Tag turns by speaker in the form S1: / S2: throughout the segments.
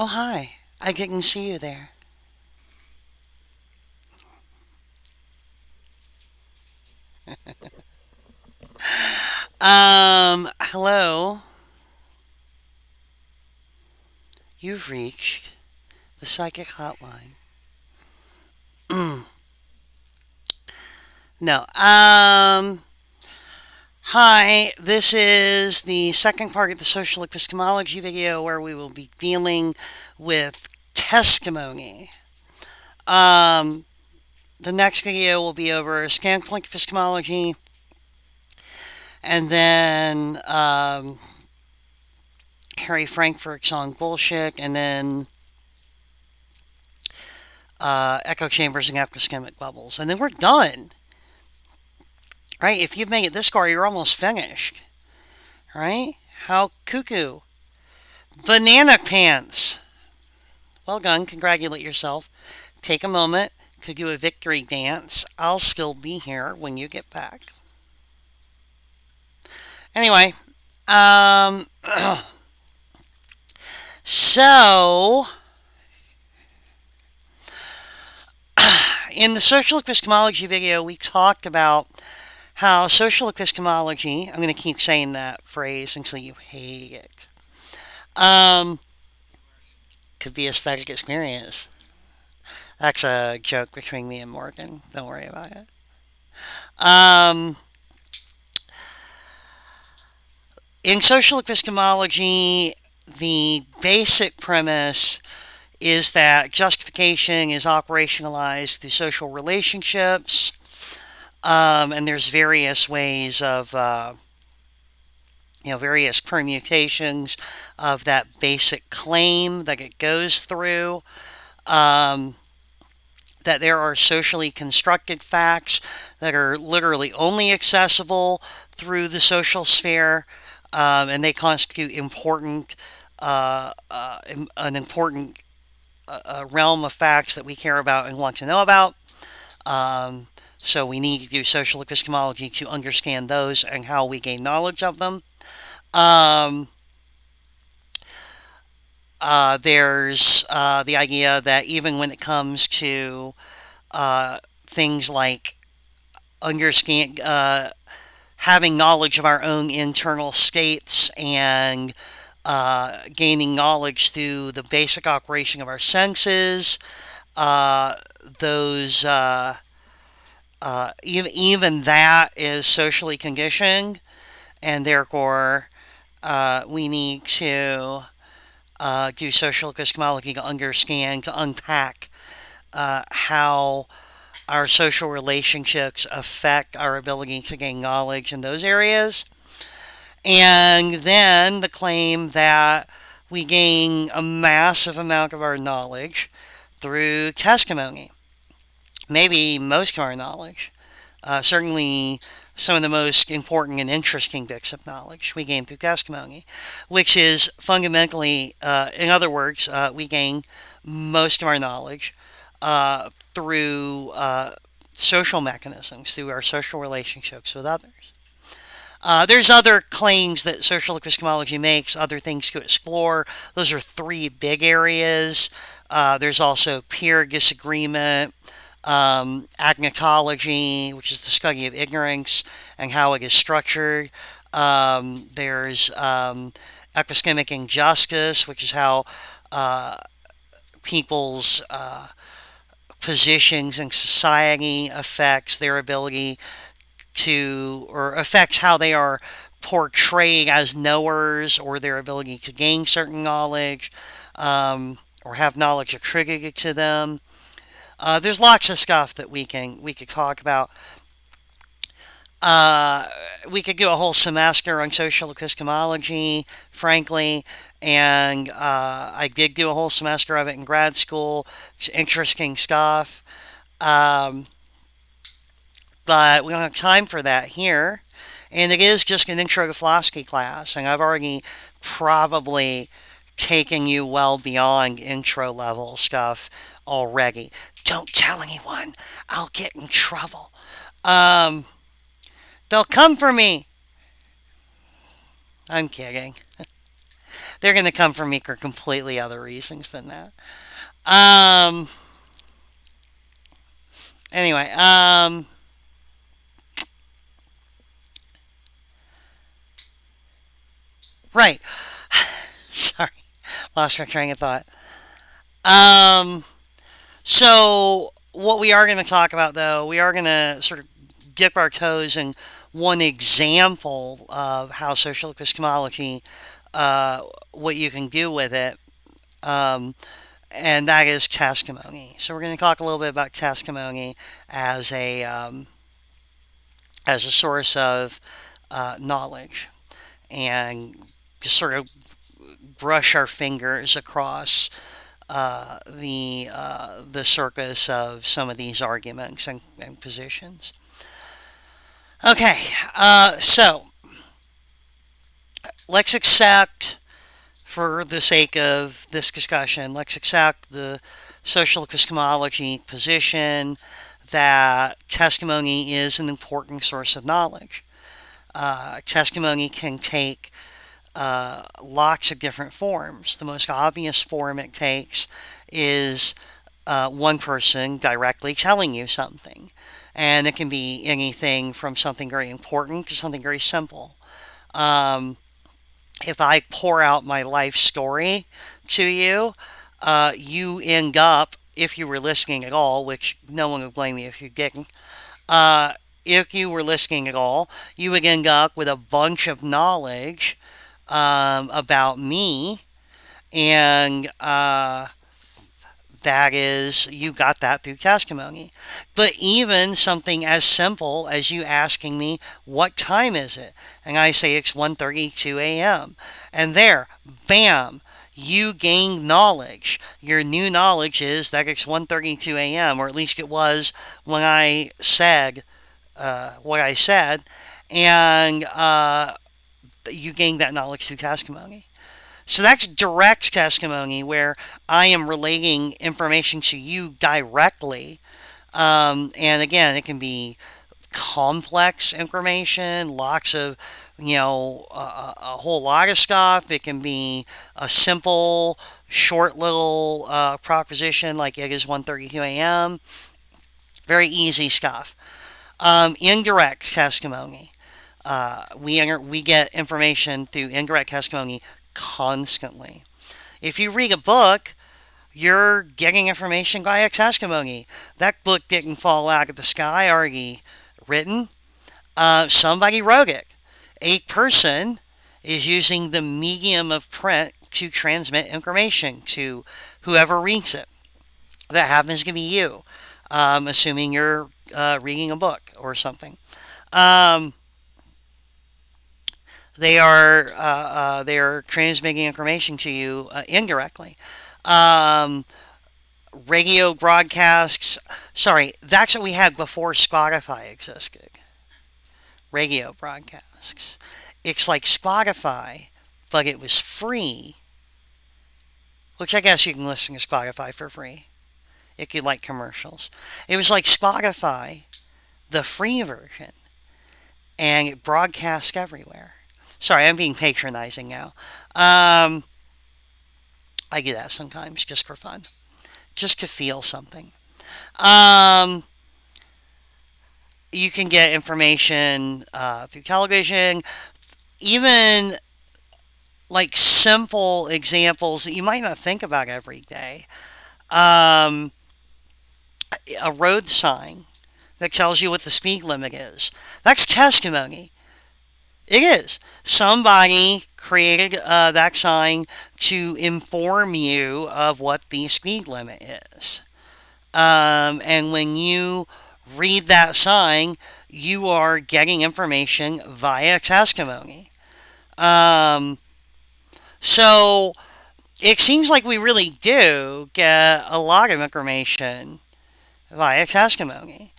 S1: Oh, hi. I didn't see you there. Hello. You've reached the psychic hotline. No. Hi. This is the second part of the social epistemology video where we will be dealing with testimony. Um, the next video will be over standpoint epistemology, and then Harry Frankfurt's on bullshit, and then echo chambers and epistemic bubbles, and then we're done. Right? If you've made it this far, you're almost finished. Right? How cuckoo. Banana pants. Well done. Congratulate yourself. Take a moment to do a victory dance. I'll still be here when you get back. Anyway, um, so in the social epistemology video, we talked about how social epistemology, I'm going to keep saying that phrase until you hate it, um, could be aesthetic experience. That's a joke between me and Morgan. Don't worry about it. Um, in social epistemology, the basic premise is that justification is operationalized through social relationships, and there's various ways of, various permutations of that basic claim that it goes through. Um, that there are socially constructed facts that are literally only accessible through the social sphere, and they constitute an important realm of facts that we care about and want to know about. So we need to do social epistemology to understand those and how we gain knowledge of them. Um, there's the idea that even when it comes to things like understand having knowledge of our own internal states and gaining knowledge through the basic operation of our senses. Uh, those even that is socially conditioned, and therefore we need to do social epistemology to understand, to unpack how our social relationships affect our ability to gain knowledge in those areas. And then the claim that we gain a massive amount of our knowledge through testimony. Maybe most of our knowledge. Certainly some of the most important and interesting bits of knowledge we gain through testimony, which is fundamentally, in other words, we gain most of our knowledge through social mechanisms, through our social relationships with others. There's other claims that social epistemology makes, other things to explore. Those are three big areas. There's also peer disagreement, agnotology, which is the study of ignorance and how it is structured. There's epistemic injustice, which is how people's positions in society affects their ability to, or affects how they are portrayed as knowers or their ability to gain certain knowledge, or have knowledge attributed to them. There's lots of stuff that we could talk about. Uh, we could do a whole semester on social epistemology, frankly, and I did do a whole semester of it in grad school. It's interesting stuff, um, but we don't have time for that here. And it is just an intro to philosophy class, and I've already probably taken you well beyond intro level stuff already. Don't tell anyone. I'll get in trouble. Um, they'll come for me. I'm kidding. They're going to come from me for completely other reasons than that. Um, anyway, right. Sorry, lost my train of thought. Um, so what we are going to talk about, though, we are going to sort of dip our toes in one example of how social epistemology, uh, what you can do with it, um, and that is testimony. So we're going to talk a little bit about testimony as a source of knowledge, and just sort of brush our fingers across the circus of some of these arguments and positions. Okay, so let's accept, for the sake of this discussion, let's accept the social epistemology position that testimony is an important source of knowledge. Testimony can take lots of different forms. The most obvious form it takes is one person directly telling you something. And it can be anything from something very important to something very simple. Um, if I pour out my life story to you, you end up, if you were listening at all, which no one would blame me if you didn't, uh, if you were listening at all, you would end up with a bunch of knowledge about me, and that is, you got that through testimony. But even something as simple as you asking me, what time is it? And I say it's 1:32 a.m. And there, bam, you gained knowledge. Your new knowledge is that it's 1:32 a.m., or at least it was when I said what I said. And you gained that knowledge through testimony. So that's direct testimony where I am relating information to you directly. And again, it can be complex information, lots of, a whole lot of stuff. It can be a simple, short little proposition like it is 1:32 a.m. Very easy stuff. Indirect testimony. We get information through indirect testimony constantly. If you read a book, you're getting information via testimony. That book didn't fall out of the sky already written. Somebody wrote it. A person is using the medium of print to transmit information to whoever reads it. That happens to be you, assuming you're reading a book or something. Um, they are transmitting information to you indirectly. Um, Radio broadcasts. Sorry, that's what we had before Spotify existed. Radio broadcasts. It's like Spotify, but it was free, which I guess you can listen to Spotify for free if you like commercials. It was like Spotify, the free version, and it broadcasts everywhere. Sorry, I'm being patronizing now. Um, I do that sometimes just for fun, just to feel something. Um, you can get information through television, even like simple examples that you might not think about every day. Um, a road sign that tells you what the speed limit is. That's testimony. It is. Somebody created that sign to inform you of what the speed limit is. And when you read that sign, you are getting information via testimony. Um, so it seems like we really do get a lot of information via testimony.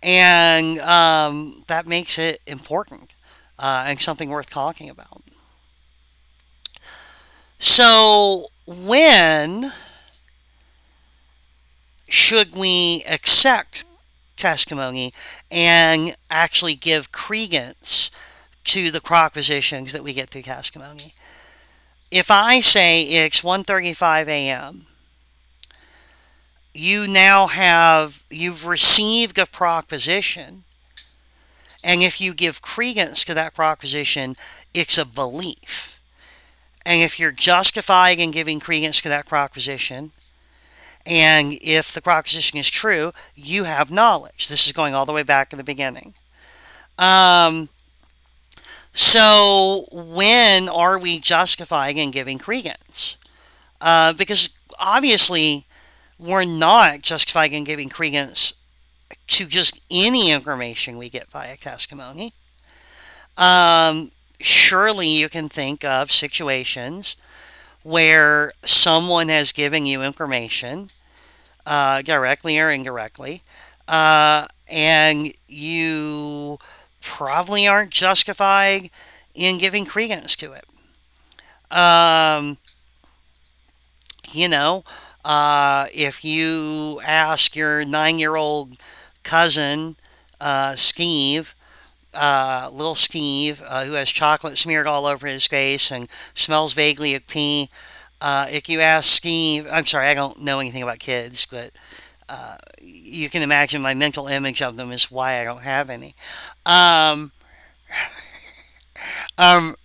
S1: And that makes it important and something worth talking about. So, when should we accept testimony and actually give credence to the propositions that we get through testimony? If I say it's 1:35 a.m., you've received a proposition, and if you give credence to that proposition, it's a belief. And if you're justified in giving credence to that proposition, and if the proposition is true, you have knowledge. This is going all the way back to the beginning. Um, so when are we justified in giving credence? Because obviously we're not justified in giving credence to just any information we get via testimony. Surely you can think of situations where someone has given you information, directly or indirectly, and you probably aren't justified in giving credence to it. Um, you know, if you ask your 9-year-old cousin, Steve, little Steve, who has chocolate smeared all over his face and smells vaguely of pee, if you ask Steve, I'm sorry, I don't know anything about kids, but you can imagine my mental image of them is why I don't have any. Um, um,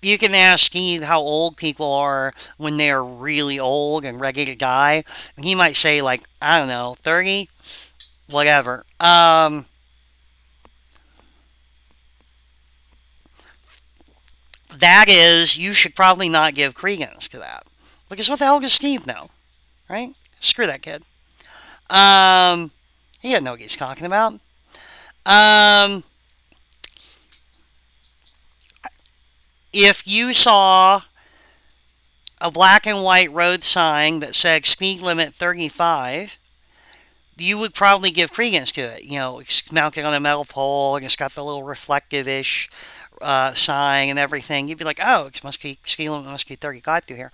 S1: you can ask Steve how old people are when they're really old and ready to die. And he might say, like, I don't know, 30? Whatever. That is, you should probably not give credence to that. Because what the hell does Steve know? Right? Screw that kid. Um, he doesn't know what he's talking about. Um, if you saw a black and white road sign that said speed limit 35, you would probably give credence to it. You know, it's mounted on a metal pole and it's got the little reflective-ish sign and everything. You'd be like, oh, it must be speed limit must be 35 through here.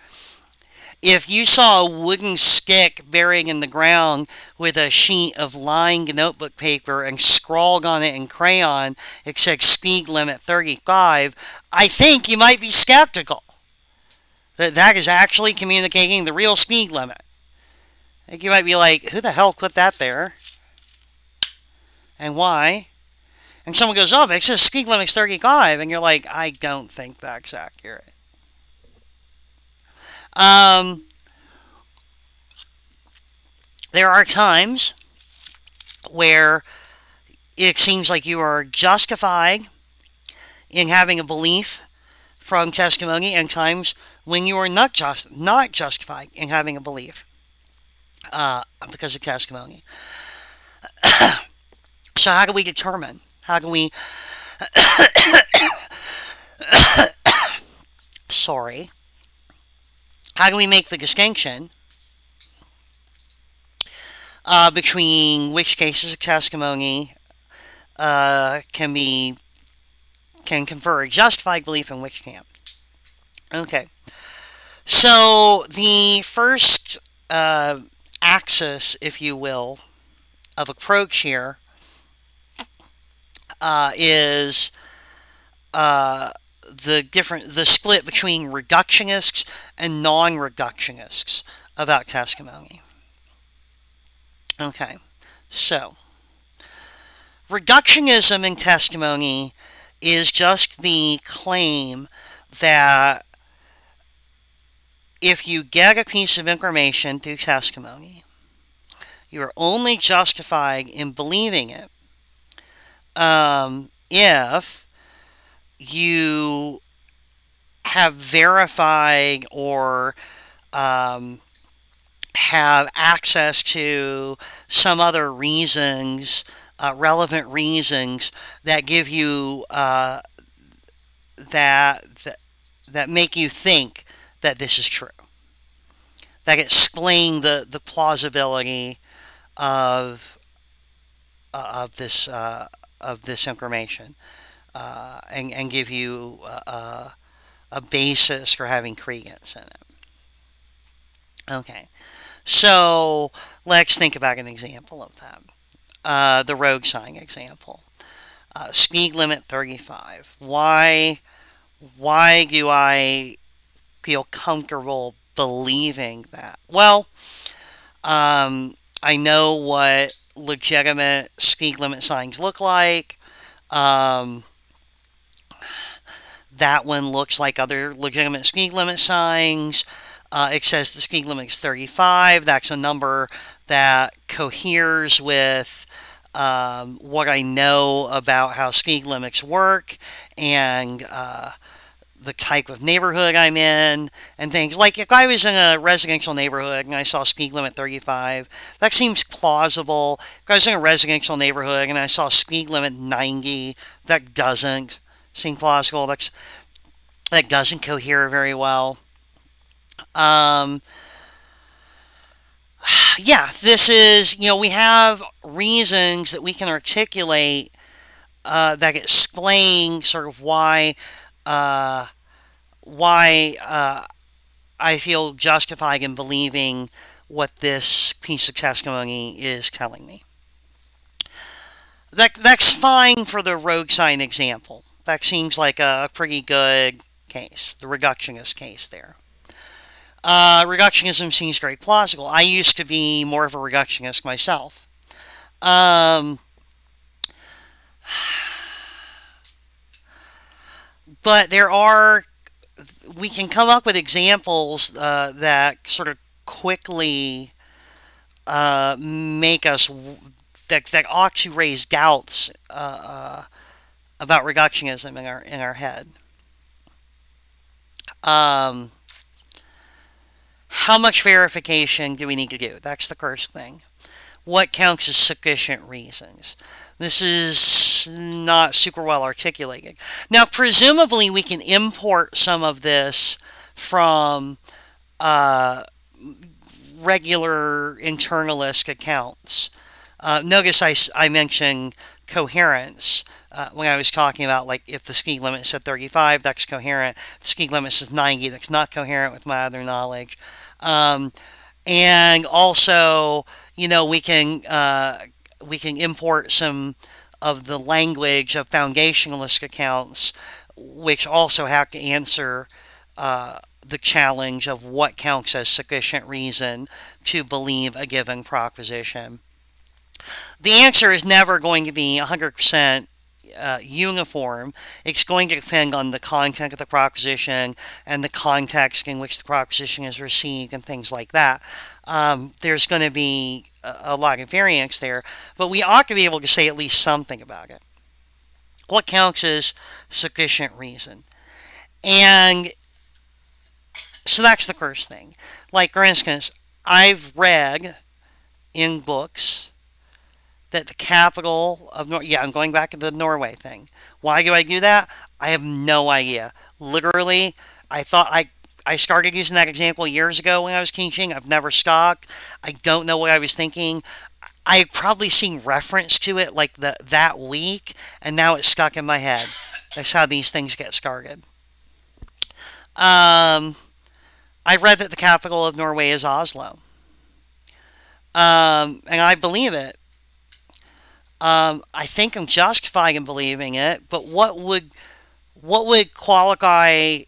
S1: If you saw a wooden stick buried in the ground with a sheet of lined notebook paper and scrawled on it in crayon, it said speed limit 35, I think you might be skeptical that that is actually communicating the real speed limit. I think you might be like, who the hell put that there? And why? And someone goes, oh, but it says speed limit's 35. And you're like, I don't think that's accurate. Um, there are times where it seems like you are justified in having a belief from testimony, and times when you are not justified in having a belief because of testimony. So how do we determine? How do we? Sorry. How do we make the distinction between which cases of testimony can confer a justified belief and which can't? Okay. So the first axis, if you will, of approach here is the split between reductionists and non-reductionists about testimony. Okay, so reductionism in testimony is just the claim that if you get a piece of information through testimony, you are only justified in believing it if you have verified or have access to some other reasons, relevant reasons that give you that make you think that this is true, that explain the plausibility of this information, and give you a basis for having credence in it. Okay, so let's think about an example of that. The road sign example. Speed limit 35. Why Why do I feel comfortable believing that? Well, I know what legitimate speed limit signs look like. Um, that one looks like other legitimate speed limit signs. It says the speed limit is 35. That's a number that coheres with what I know about how speed limits work and the type of neighborhood I'm in and things. Like if I was in a residential neighborhood and I saw speed limit 35, that seems plausible. If I was in a residential neighborhood and I saw speed limit 90, that doesn't seem plausible. That doesn't cohere very well. Um, yeah, this is, we have reasons that we can articulate that explain sort of uh, why I feel justified in believing what this piece of testimony is telling me. That's fine for the road sign example. That seems like a pretty good case, the reductionist case there. Reductionism seems very plausible. I used to be more of a reductionist myself. Um, but we can come up with examples that sort of quickly make us, that ought to raise doubts about reductionism in our head. Um, how much verification do we need to do? That's the first thing. What counts as sufficient reasons? This is not super well articulated. Now, presumably, we can import some of this from uh, regular internalist accounts. Notice I mentioned coherence when I was talking about, like, if the speed limit is at 35, that's coherent. If the speed limit is 90, that's not coherent with my other knowledge. Um, and also, we can import some of the language of foundationalist accounts, which also have to answer the challenge of what counts as sufficient reason to believe a given proposition. The answer is never going to be 100% uniform. It's going to depend on the content of the proposition and the context in which the proposition is received and things like that. There's going to be a lot of variance there, but we ought to be able to say at least something about it. What counts as sufficient reason? And so that's the first thing. Like, for instance, I've read in books that the capital of I'm going back to the Norway thing. Why do I do that? I have no idea. Literally, I started using that example years ago when I was teaching. I've never stopped. I don't know what I was thinking. I had probably seen reference to it like that week, and now it's stuck in my head. That's how these things get started. Um, I read that the capital of Norway is Oslo, and I believe it. I think I'm justified in believing it, but what would qualify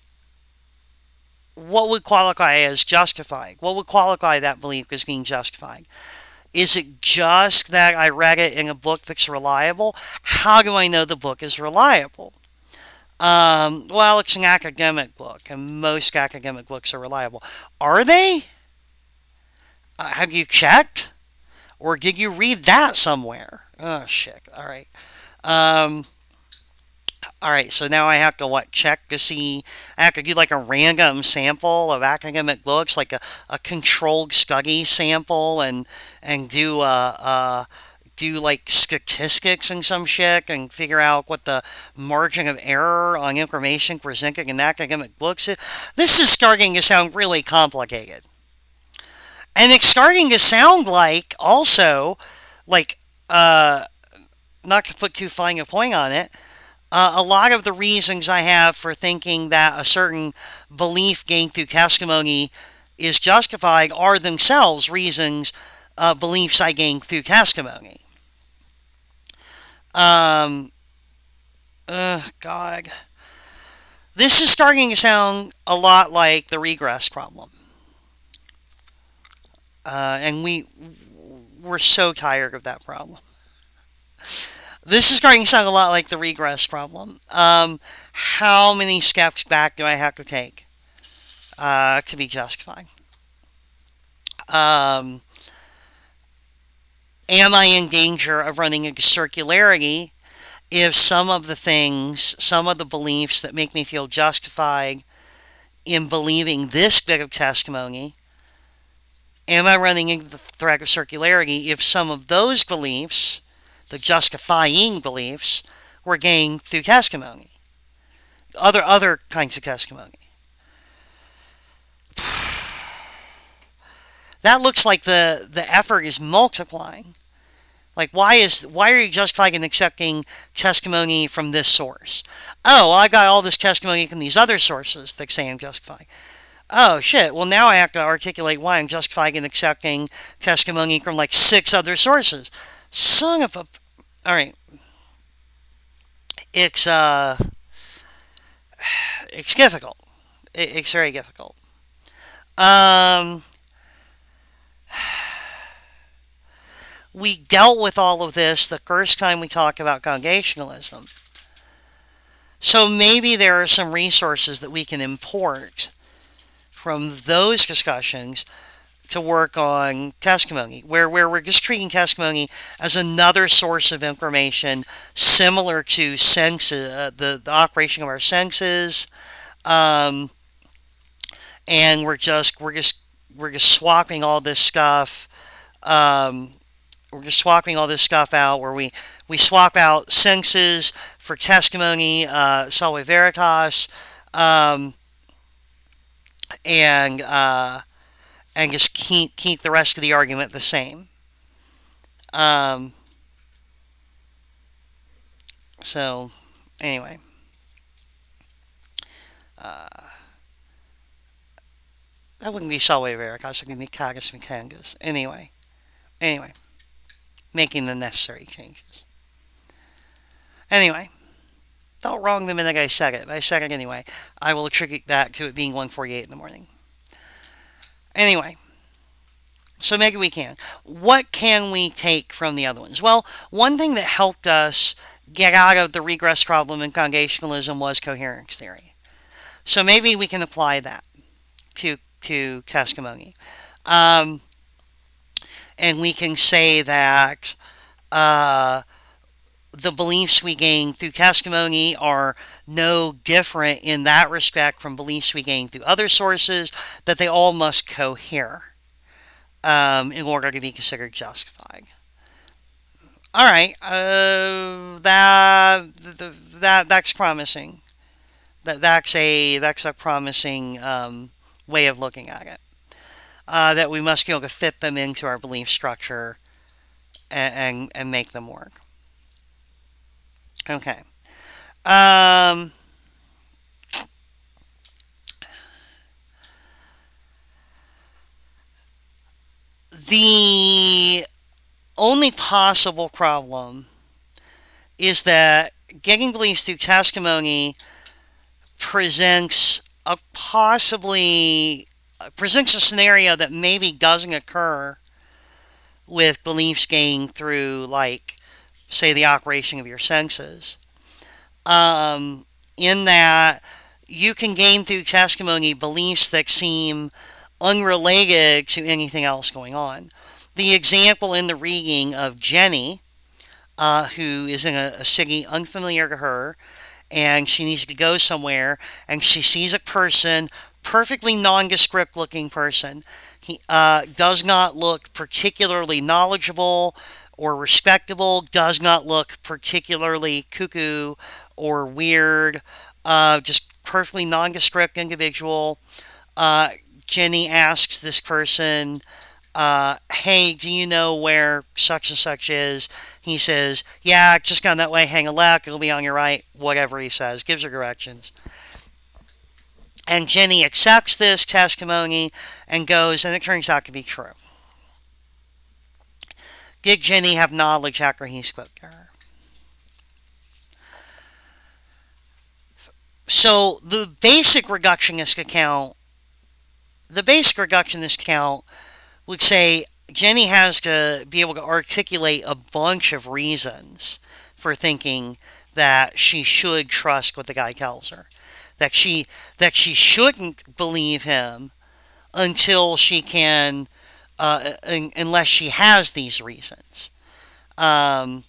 S1: as justified? What would qualify that belief as being justified? Is it just that I read it in a book that's reliable? How do I know the book is reliable? Well, it's an academic book, and most academic books are reliable. Are they? Have you checked? Or did you read that somewhere? Oh, shit. All right. Um, all right, so now I have to check to see. I have to do like a random sample of academic books, like a controlled study sample, and do like statistics and some shit, and figure out what the margin of error on information presented in academic books is. This is starting to sound really complicated, and it's starting to sound like also like not to put too fine a point on it. A lot of the reasons I have for thinking that a certain belief gained through testimony is justified are themselves reasons, beliefs I gained through testimony. Um, God. This is starting to sound a lot like the regress problem. And we're so tired of that problem. This is starting to sound a lot like the regress problem. How many steps back do I have to take to be justified? Um, am I in danger of running into circularity if some of the things, some of the beliefs that make me feel justified in believing this bit of testimony, am I running into the threat of circularity if some of those beliefs, the justifying beliefs, were gained through testimony? Other kinds of testimony. That looks like the effort is multiplying. Like, why are you justified in accepting testimony from this source? Oh, well, I got all this testimony from these other sources that say I'm justified. Oh shit! Well, now I have to articulate why I'm justified in accepting testimony from like 6 other sources. Son of a. All right, it's it's difficult. It's very difficult. Um, we dealt with all of this the first time we talked about congregationalism. So maybe there are some resources that we can import from those discussions to work on testimony, where we're just treating testimony as another source of information similar to senses, the operation of our senses, um, and we're just swapping all this stuff. Um, we're just swapping all this stuff out where we swap out senses for testimony, salve veritas, um, and just keep the rest of the argument the same. Um, so anyway, uh, that wouldn't be salve veritas. It would be cagus mecangus. Anyway, making the necessary changes. Anyway, felt wrong the minute I said it, but I said it anyway. I will attribute that to it being 1:48 in the morning. Anyway, so maybe we can. What can we take from the other ones? Well, one thing that helped us get out of the regress problem in congregationalism was coherence theory. So maybe we can apply that to testimony. Um, and we can say that the beliefs we gain through testimony are no different in that respect from beliefs we gain through other sources, that they all must cohere in order to be considered justified. All right, that's promising. That's a promising way of looking at it. That we must be able to fit them into our belief structure and make them work. Okay. Um, the only possible problem is that getting beliefs through testimony presents a scenario that maybe doesn't occur with beliefs gained through, like, say, the operation of your senses. In that you can gain through testimony beliefs that seem unrelated to anything else going on. The example in the reading of Jenny, who is in a city unfamiliar to her, and she needs to go somewhere, and she sees a person, perfectly nondescript looking person. He does not look particularly knowledgeable or respectable, does not look particularly cuckoo or weird, just perfectly nondescript individual. Uh, Jenny asks this person, hey, do you know where such and such is? He says, yeah, just gone that way, hang a left, it'll be on your right, whatever he says, gives her directions. And Jenny accepts this testimony and goes, and it turns out to be true. Did Jenny have knowledge after he spoke to her? So the basic reductionist account would say Jenny has to be able to articulate a bunch of reasons for thinking that she should trust what the guy tells her. That she shouldn't believe him until she can, unless she has these reasons. Um,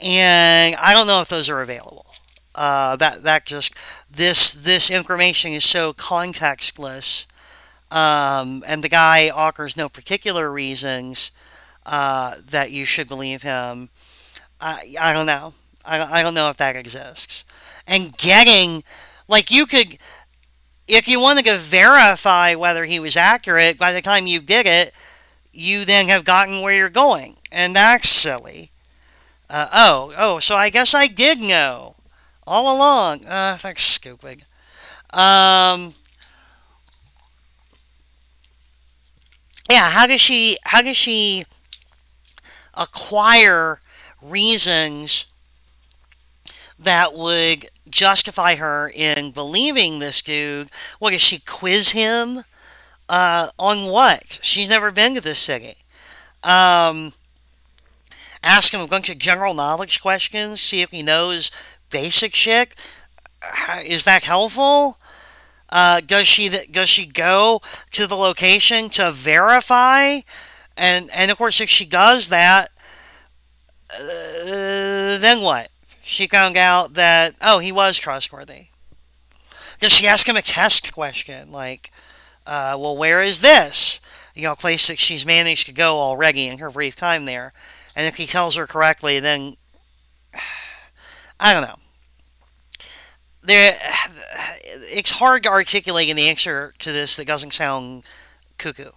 S1: and I don't know if those are available. That just this information is so contextless, and the guy offers no particular reasons that you should believe him. I don't know. I don't know if that exists. And getting, like, you could, if you wanted to verify whether he was accurate, by the time you did it, you then have gotten where you're going. And that's silly. So I guess I did know all along. That's stupid. Um, yeah, how does she acquire reasons that would justify her in believing this dude? What, does she quiz him? On what? She's never been to this city. Um, Ask him a bunch of general knowledge questions, see if he knows basic shit. Is that helpful? Does she go to the location to verify? And of course, if she does that, then what? She found out that, oh, he was trustworthy. Does she ask him a test question like, well, where is this? A place that she's managed to go already in her brief time there. And if he tells her correctly, then I don't know. There, it's hard to articulate an answer to this that doesn't sound cuckoo.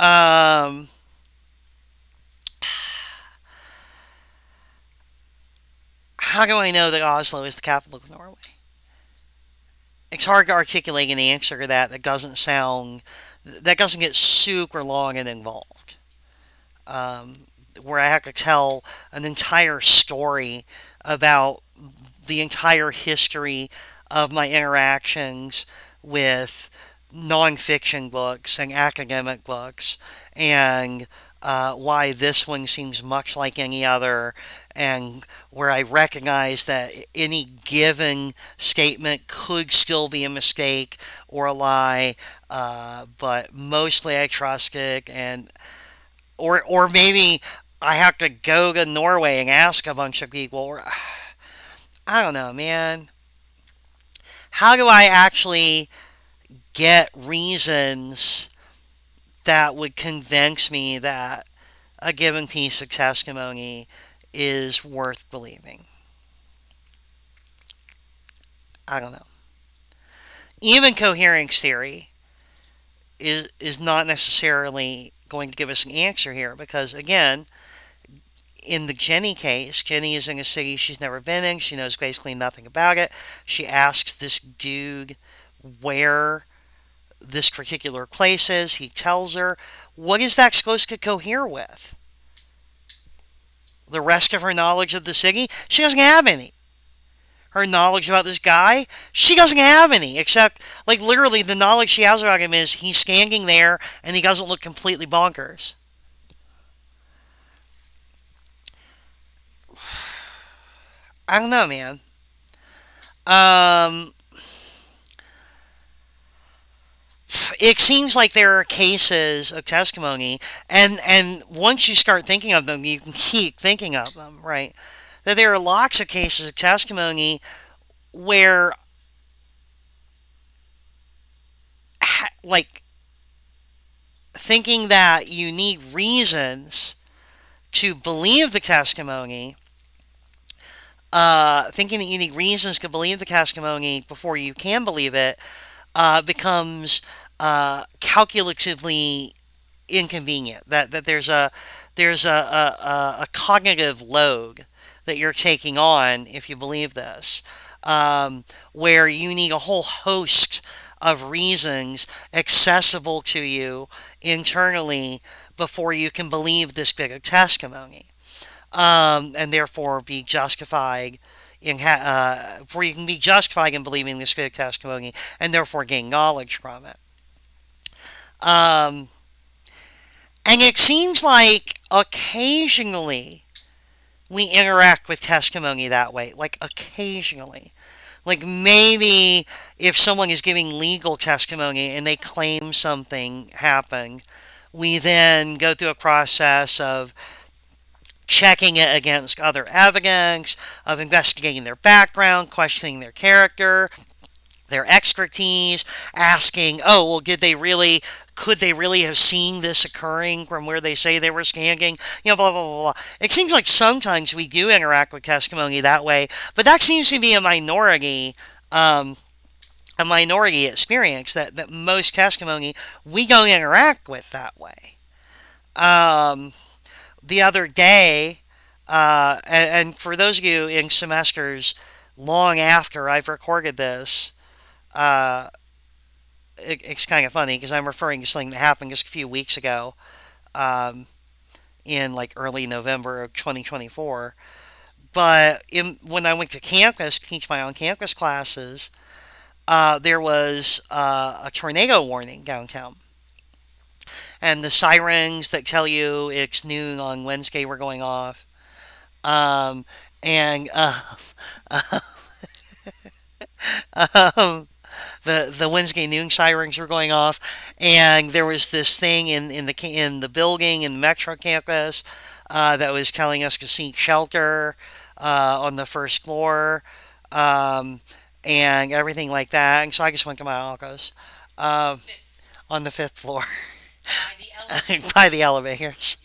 S1: Um, how do I know that Oslo is the capital of Norway? It's hard to articulate an answer to that that doesn't get super long and involved. Um, where I have to tell an entire story about the entire history of my interactions with nonfiction books and academic books, and why this one seems much like any other, and where I recognize that any given statement could still be a mistake or a lie, but mostly I trust it, and or maybe I have to go to Norway and ask a bunch of people. Or, I don't know, man. How do I actually get reasons that would convince me that a given piece of testimony is worth believing? I don't know. Even coherence theory is not necessarily going to give us an answer here because, again, in the Jenny case, Jenny is in a city she's never been in. She knows basically nothing about it. She asks this dude where this particular place is. He tells her. What is that supposed to cohere with? The rest of her knowledge of the city? She doesn't have any. Her knowledge about this guy? She doesn't have any. Except, like, literally, the knowledge she has about him is he's standing there and he doesn't look completely bonkers. I don't know, man. Um, it seems like there are cases of testimony, and once you start thinking of them, you can keep thinking of them, right? That there are lots of cases of testimony where, like, thinking that you need reasons to believe the testimony, thinking that you need reasons to believe the testimony before you can believe it, becomes calculatively inconvenient. That there's a cognitive load that you're taking on if you believe this, where you need a whole host of reasons accessible to you internally before you can believe this bit of testimony, and therefore be justified before you can be justified in believing this good testimony and therefore gain knowledge from it. Um, and it seems like occasionally we interact with testimony that way, like occasionally. Like maybe if someone is giving legal testimony and they claim something happened, we then go through a process of checking it against other evidence, of investigating their background, questioning their character, their expertise, asking, oh, well, could they really have seen this occurring from where they say they were standing? Blah, blah, blah, blah. It seems like sometimes we do interact with testimony that way, but that seems to be um, a minority experience, that most testimony we don't interact with that way. Um, the other day, and for those of you in semesters long after I've recorded this, uh, it's kind of funny because I'm referring to something that happened just a few weeks ago, um, in like early November of 2024. But when I went to campus to teach my on campus classes, there was a tornado warning downtown. And the sirens that tell you it's noon on Wednesday were going off. Um, and um, the Wednesday noon sirens were going off, and there was this thing in the building in the Metro campus that was telling us to seek shelter on the first floor, um, and everything like that. And so I just went to my office um, on the fifth floor by the elevators.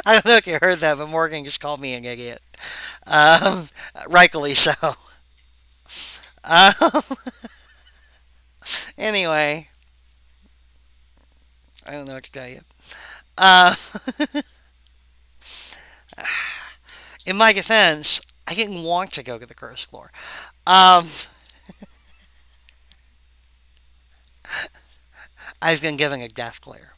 S1: I don't know if you heard that, but Morgan just called me an idiot. Um, Rightfully so. Um, anyway, I don't know what to tell you. Uh, in my defense, I didn't want to go to the first floor. Um, I've been given a death glare.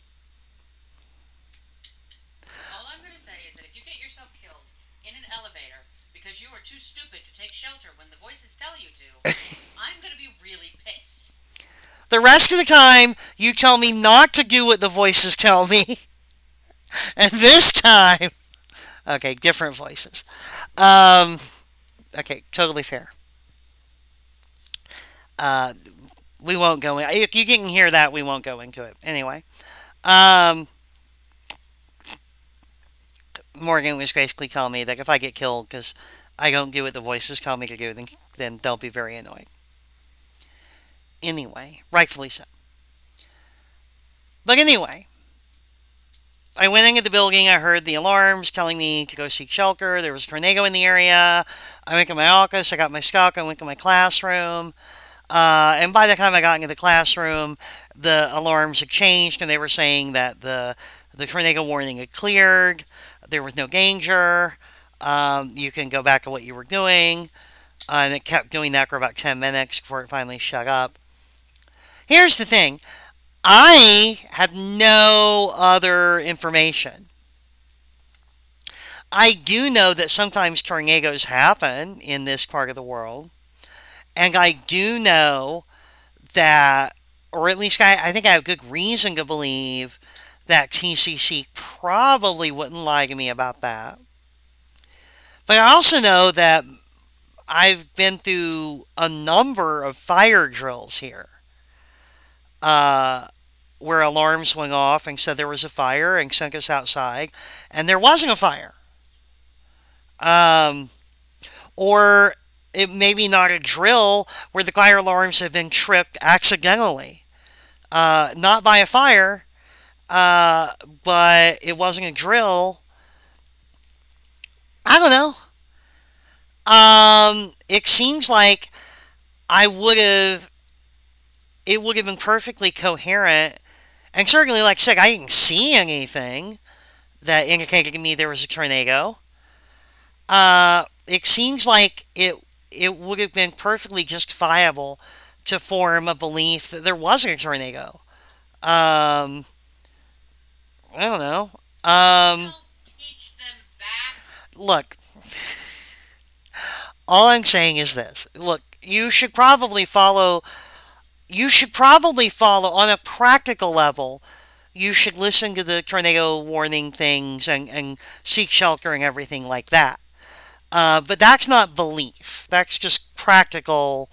S1: The rest of the time, you tell me not to do what the voices tell me, and this time, okay, different voices. Um, okay, totally fair. Uh, we won't go in. If you didn't hear that, we won't go into it. Anyway, um, Morgan was basically telling me that if I get killed because I don't do what the voices tell me to do, then they'll be very annoyed. Anyway, rightfully so. But anyway, I went into the building. I heard the alarms telling me to go seek shelter. There was a tornado in the area. I went to my office. I got my stuff. I went to my classroom. And by the time I got into the classroom, the alarms had changed, and they were saying that the tornado warning had cleared. There was no danger. You can go back to what you were doing. And it kept doing that for about 10 minutes before it finally shut up. Here's the thing. I had no other information. I do know that sometimes tornadoes happen in this part of the world. And I do know that, or at least I think I have good reason to believe that TCC probably wouldn't lie to me about that. But I also know that I've been through a number of fire drills here, uh, where alarms went off and said there was a fire and sent us outside, and there wasn't a fire. Um, or it may be not a drill where the fire alarms have been tripped accidentally, not by a fire, uh, but it wasn't a drill. I don't know. It seems like I would have. It would have been perfectly coherent, and certainly, like I said, I didn't see anything that indicated to me there was a tornado. It seems like it would have been perfectly justifiable to form a belief that there wasn't a tornado. Um, I don't know. Look, all I'm saying is this. Look, you should probably follow on a practical level. You should listen to the tornado warning things and seek shelter and everything like that. But that's not belief. That's just practical.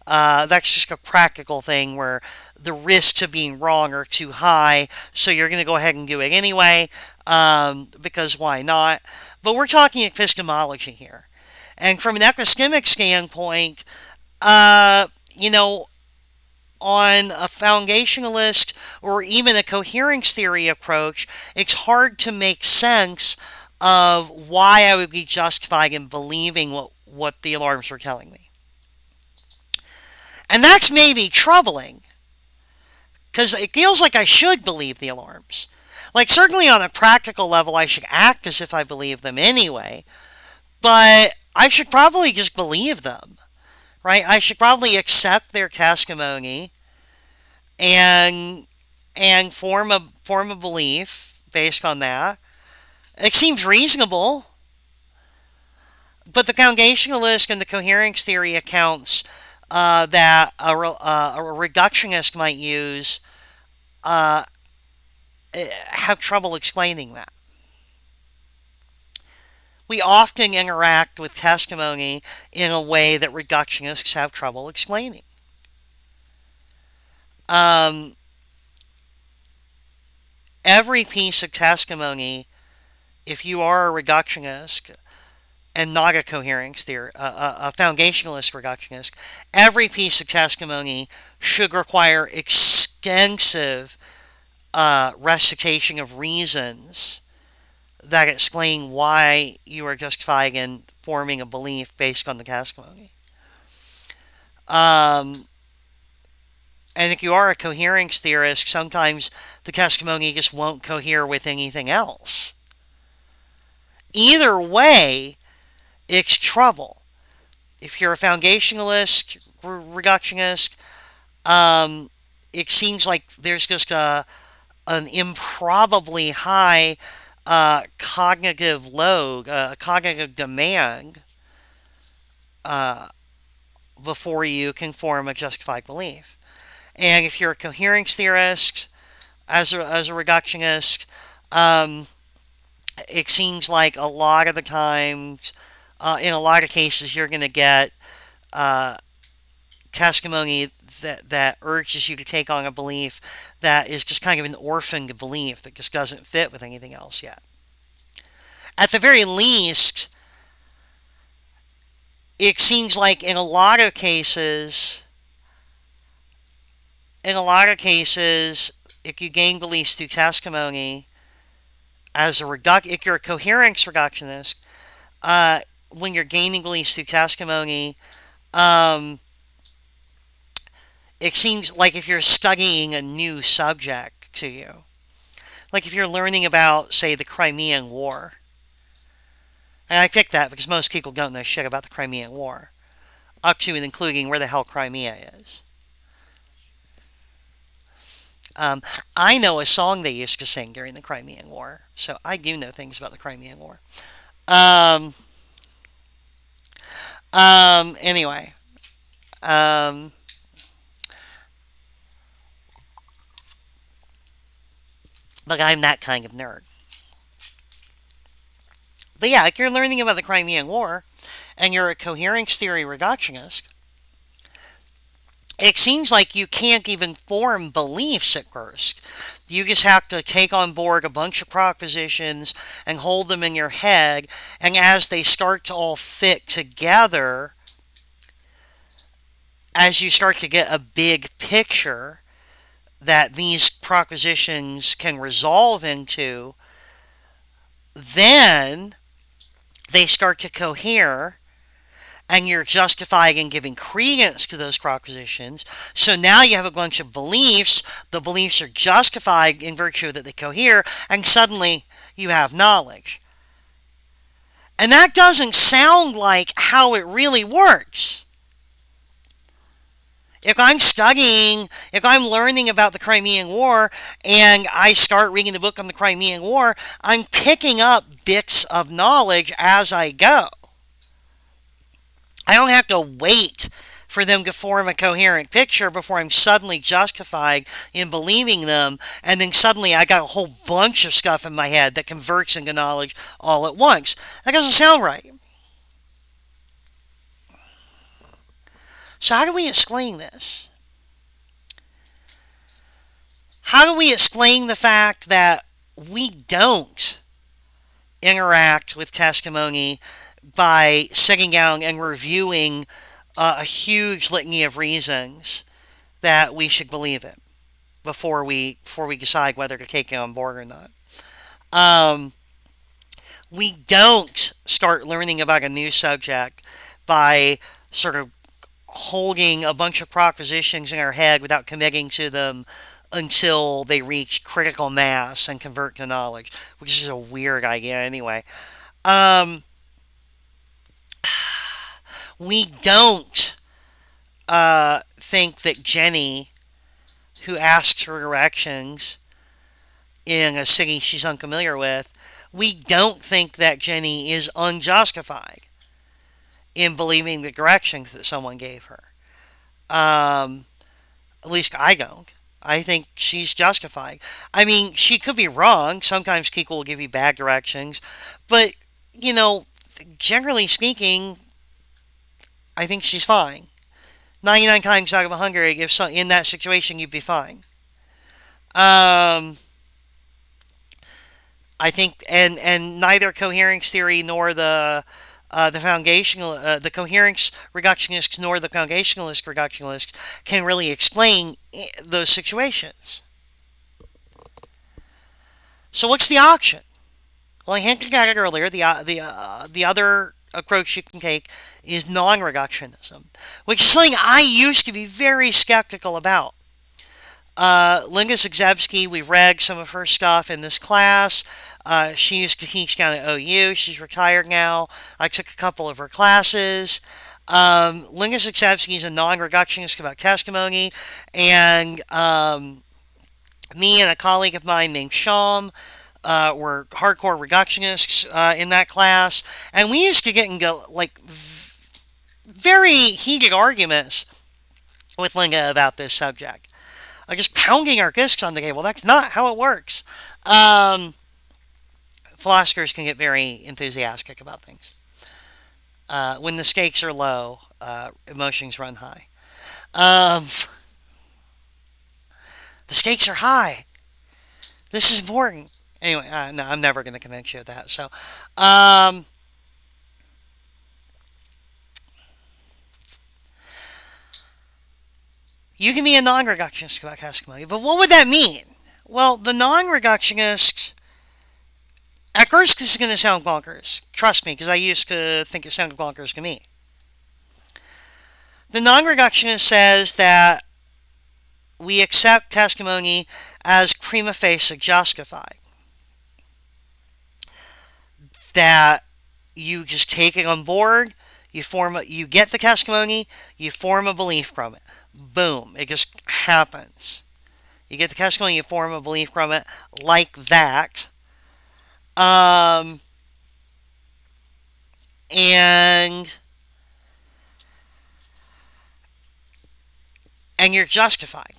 S1: That's just a practical thing where the risks of being wrong are too high, so you're going to go ahead and do it anyway, because why not? But we're talking epistemology here. And from an epistemic standpoint, uh, you know, on a foundationalist or even a coherence theory approach, it's hard to make sense of why I would be justified in believing what the alarms were telling me. And that's maybe troubling, because it feels like I should believe the alarms. Like, certainly on a practical level, I should act as if I believe them anyway, but I should probably just believe them, right? I should probably accept their testimony and form a belief based on that. It seems reasonable, but the foundationalist and the coherence theory accounts that a reductionist might use uh, have trouble explaining that. We often interact with testimony in a way that reductionists have trouble explaining. Um, every piece of testimony, if you are a reductionist and not a coherence theory, a foundationalist reductionist, every piece of testimony should require extensive recitation of reasons that explain why you are justified in forming a belief based on the testimony. Um, and if you are a coherence theorist, sometimes the testimony just won't cohere with anything else. Either way, it's trouble. If you're a foundationalist, reductionist, it seems like there's just an improbably high cognitive load, cognitive demand uh, before you can form a justified belief. And if you're a coherence theorist, as a reductionist, um, it seems like a lot of the times, in a lot of cases, you're going to get uh, testimony that urges you to take on a belief that is just kind of an orphaned belief that just doesn't fit with anything else yet. At the very least, it seems like in a lot of cases, if you gain beliefs through testimony, if you're a coherence reductionist, when you're gaining beliefs through testimony, um, it seems like if you're studying a new subject to you, like if you're learning about, say, the Crimean War, and I picked that because most people don't know shit about the Crimean War, up to and including where the hell Crimea is. Um, I know a song they used to sing during the Crimean War, so I do know things about the Crimean War. Um, anyway, um, but I'm that kind of nerd. But yeah, if you're learning about the Crimean War and you're a coherence theory reductionist, it seems like you can't even form beliefs at first. You just have to take on board a bunch of propositions and hold them in your head, and as they start to all fit together, as you start to get a big picture that these propositions can resolve into, then they start to cohere and you're justified in giving credence to those propositions. So now you have a bunch of beliefs. The beliefs are justified in virtue that they cohere, and suddenly you have knowledge. And that doesn't sound like how it really works. if I'm learning about the Crimean War and I start reading the book on the Crimean War, I'm picking up bits of knowledge as I go. I don't have to wait for them to form a coherent picture before I'm suddenly justified in believing them, and then suddenly I got a whole bunch of stuff in my head that converts into knowledge all at once. That doesn't sound right. So how do we explain this? How do we explain the fact that we don't interact with testimony by sitting down and reviewing a huge litany of reasons that we should believe it before we decide whether to take it on board or not? Um, we don't start learning about a new subject by sort of holding a bunch of propositions in our head without committing to them until they reach critical mass and convert to knowledge, which is a weird idea anyway. Um, we don't think that Jenny, who asks for directions in a city she's unfamiliar with, we don't think that Jenny is unjustified in believing the directions that someone gave her. Um, at least I don't. I think she's justified. I mean, she could be wrong. Sometimes people will give you bad directions. But, you know, generally speaking, I think she's fine. 99 times out of 100, if so, in that situation, you'd be fine. Um, I think, and neither coherence theory nor the foundational, the coherence reductionists nor the foundationalist reductionists can really explain those situations. So what's the option? Well, I hinted at it earlier. The other approach you can take is non-reductionism, which is something I used to be very skeptical about. Linda Zagzebski, we read some of her stuff in this class. She used to teach down at OU. She's retired now. I took a couple of her classes. Linda Zagzebski is a non-reductionist about testimony, and me and a colleague of mine named Sham were hardcore reductionists in that class, and we used to get into like very heated arguments with Linda about this subject. Just pounding our fists on the table. That's not how it works. Philosophers can get very enthusiastic about things. When the stakes are low, emotions run high. Um, the stakes are high. This is important. Anyway, no, I'm never going to convince you of that. So, you can be a non-reductionist about testimony, but what would that mean? Well, the non-reductionists, at first this is going to sound bonkers. Trust me, because I used to think it sounded bonkers to me. The non-reductionist says that we accept testimony as prima facie justified. That you just take it on board, you get the testimony, you form a belief from it. Boom, it just happens. You get the testimony, you form a belief from it like that. And you're justified.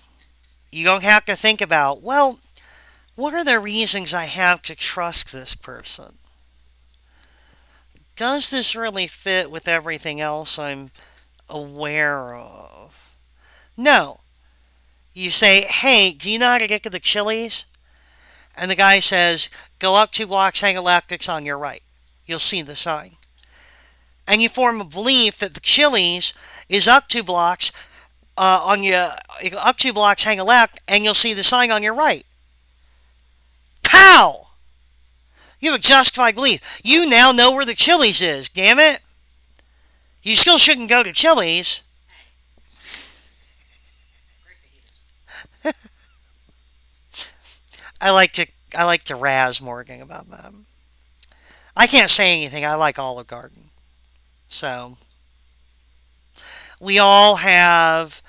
S1: You don't have to think about, well, what are the reasons I have to trust this person? Does this really fit with everything else I'm aware of? No. You say, hey, do you know how to get to the Chili's? And the guy says, go up 2 blocks, hang a left, it's on your right. You'll see the sign. And you form a belief that the Chili's is up 2 blocks, up 2 blocks, hang a left, and you'll see the sign on your right. Pow! You have a justified belief. You now know where the Chili's is, damn it. You still shouldn't go to Chili's. I like to razz Morgan about that. I can't say anything. I like Olive Garden. So we all have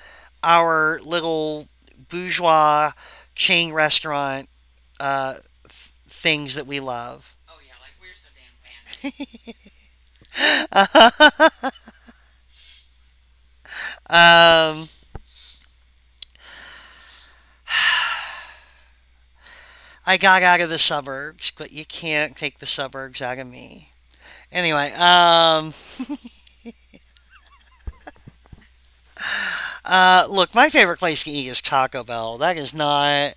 S1: our little bourgeois chain restaurant things that we love.
S2: Oh yeah, like we're so damn fancy.
S1: um, I got out of the suburbs, but you can't take the suburbs out of me. Anyway, look, my favorite place to eat is Taco Bell. That is not.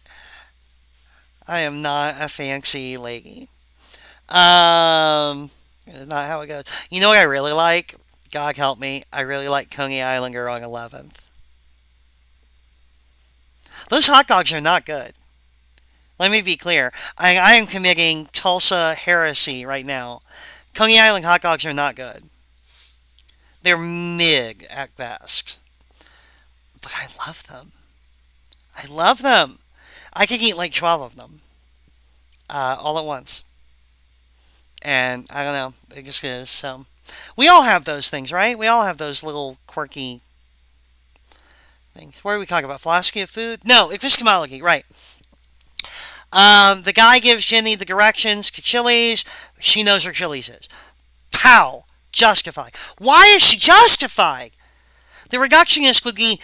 S1: I am not a fancy lady. That's not how it goes. You know what I really like? God help me. I really like Coney Islander on 11th. Those hot dogs are not good. Let me be clear. I am committing Tulsa heresy right now. Coney Island hot dogs are not good. They're mid at best. But I love them. I love them. I could eat like 12 of them all at once. And I don't know. It just is. So we all have those things, right? We all have those little quirky things. What are we talking about? Philosophy of food? No, epistemology, right. The guy gives Jenny the directions to Chili's. She knows where Chili's is. Pow! Justified. Why is she justified? The reductionist would be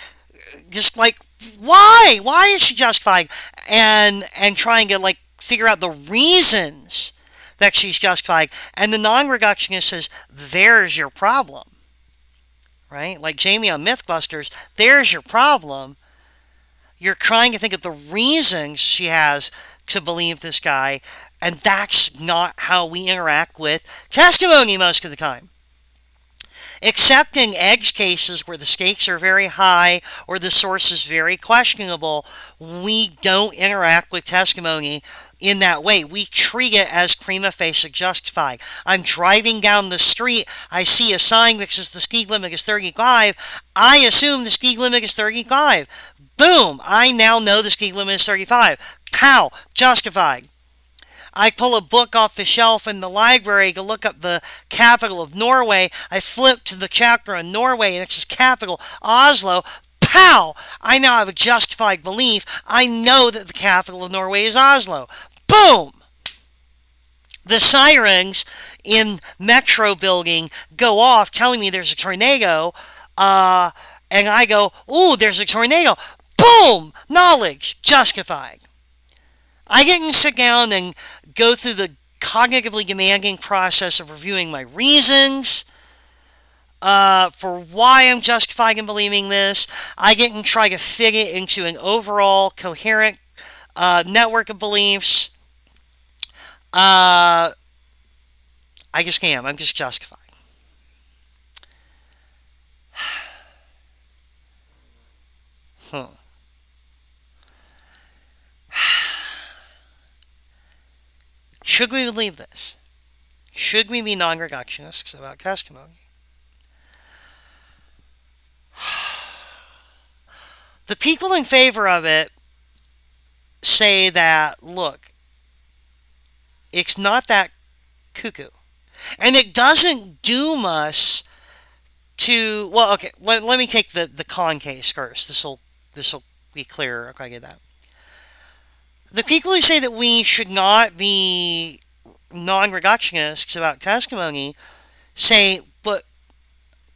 S1: just like, why? Why is she justified? And trying to like figure out the reasons that she's justified. And the non-reductionist says, there's your problem. Right? Like Jamie on Mythbusters, there's your problem. You're trying to think of the reasons she has to believe this guy, and that's not how we interact with testimony most of the time. Except in edge cases where the stakes are very high or the source is very questionable, we don't interact with testimony in that way. We treat it as prima facie justified. I'm driving down the street, I see a sign that says the speed limit is 35. I assume the speed limit is 35. Boom! I now know the speed limit is 35. Pow! Justified. I pull a book off the shelf in the library to look up the capital of Norway. I flip to the chapter on Norway and it says capital Oslo. Pow! I now have a justified belief. I know that the capital of Norway is Oslo. Boom! The sirens in Metro building go off telling me there's a tornado. And I go, ooh, there's a tornado. Boom! Knowledge. Justified. I didn't sit down and go through the cognitively demanding process of reviewing my reasons for why I'm justified in believing this. I didn't try to fit it into an overall coherent network of beliefs. I just am. I'm just justified. Huh. Should we believe this? Should we be non-reductionists about testimony? The people in favor of it say that, look, it's not that cuckoo. And it doesn't doom us to, well, okay, let me take the con case first. This'll be clearer if I get that. The people who say that we should not be non-reductionists about testimony say, but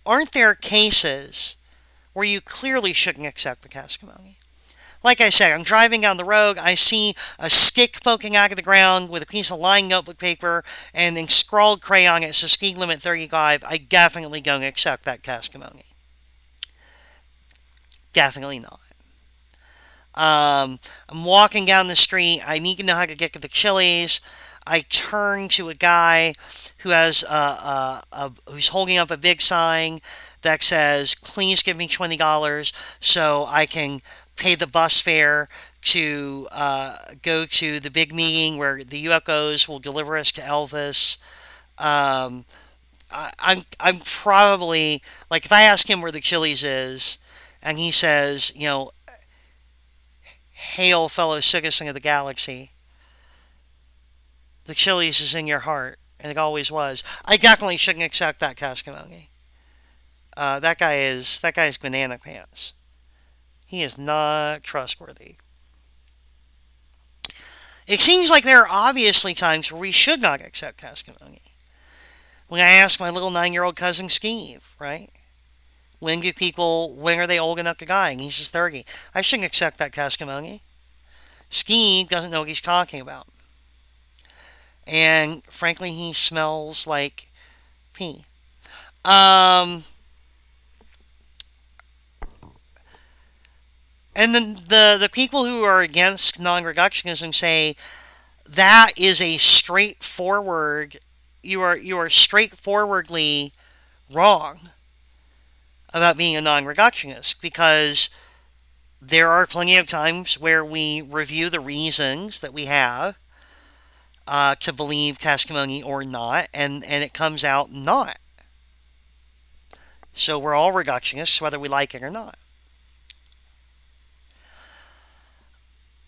S1: aren't there cases where you clearly shouldn't accept the testimony? Like I said, I'm driving down the road, I see a stick poking out of the ground with a piece of lined notebook paper and in scrawled crayon it says speed limit 35. I definitely don't accept that testimony. Definitely not. I'm walking down the street. I need to know how to get to the Chili's. I turn to a guy who has who's holding up a big sign that says, "Please give me $20 so I can pay the bus fare to go to the big meeting where the UFOs will deliver us to Elvis." Um, I'm probably like if I ask him where the Chili's is, and he says, you know, "Hail, fellow citizen of the galaxy. The Chili's is in your heart, and it always was." I definitely shouldn't accept that testimony. That guy is banana pants. He is not trustworthy. It seems like there are obviously times where we should not accept testimony. When I ask my little 9-year-old cousin Steve, right? When are they old enough to die? And he says 30. I shouldn't accept that testimony. Steve doesn't know what he's talking about. And frankly, he smells like pee. Um, and then the people who are against non-reductionism say that is a straightforward, you are straightforwardly wrong about being a non-reductionist, because there are plenty of times where we review the reasons that we have to believe testimony or not, and it comes out not. So we're all reductionists, whether we like it or not.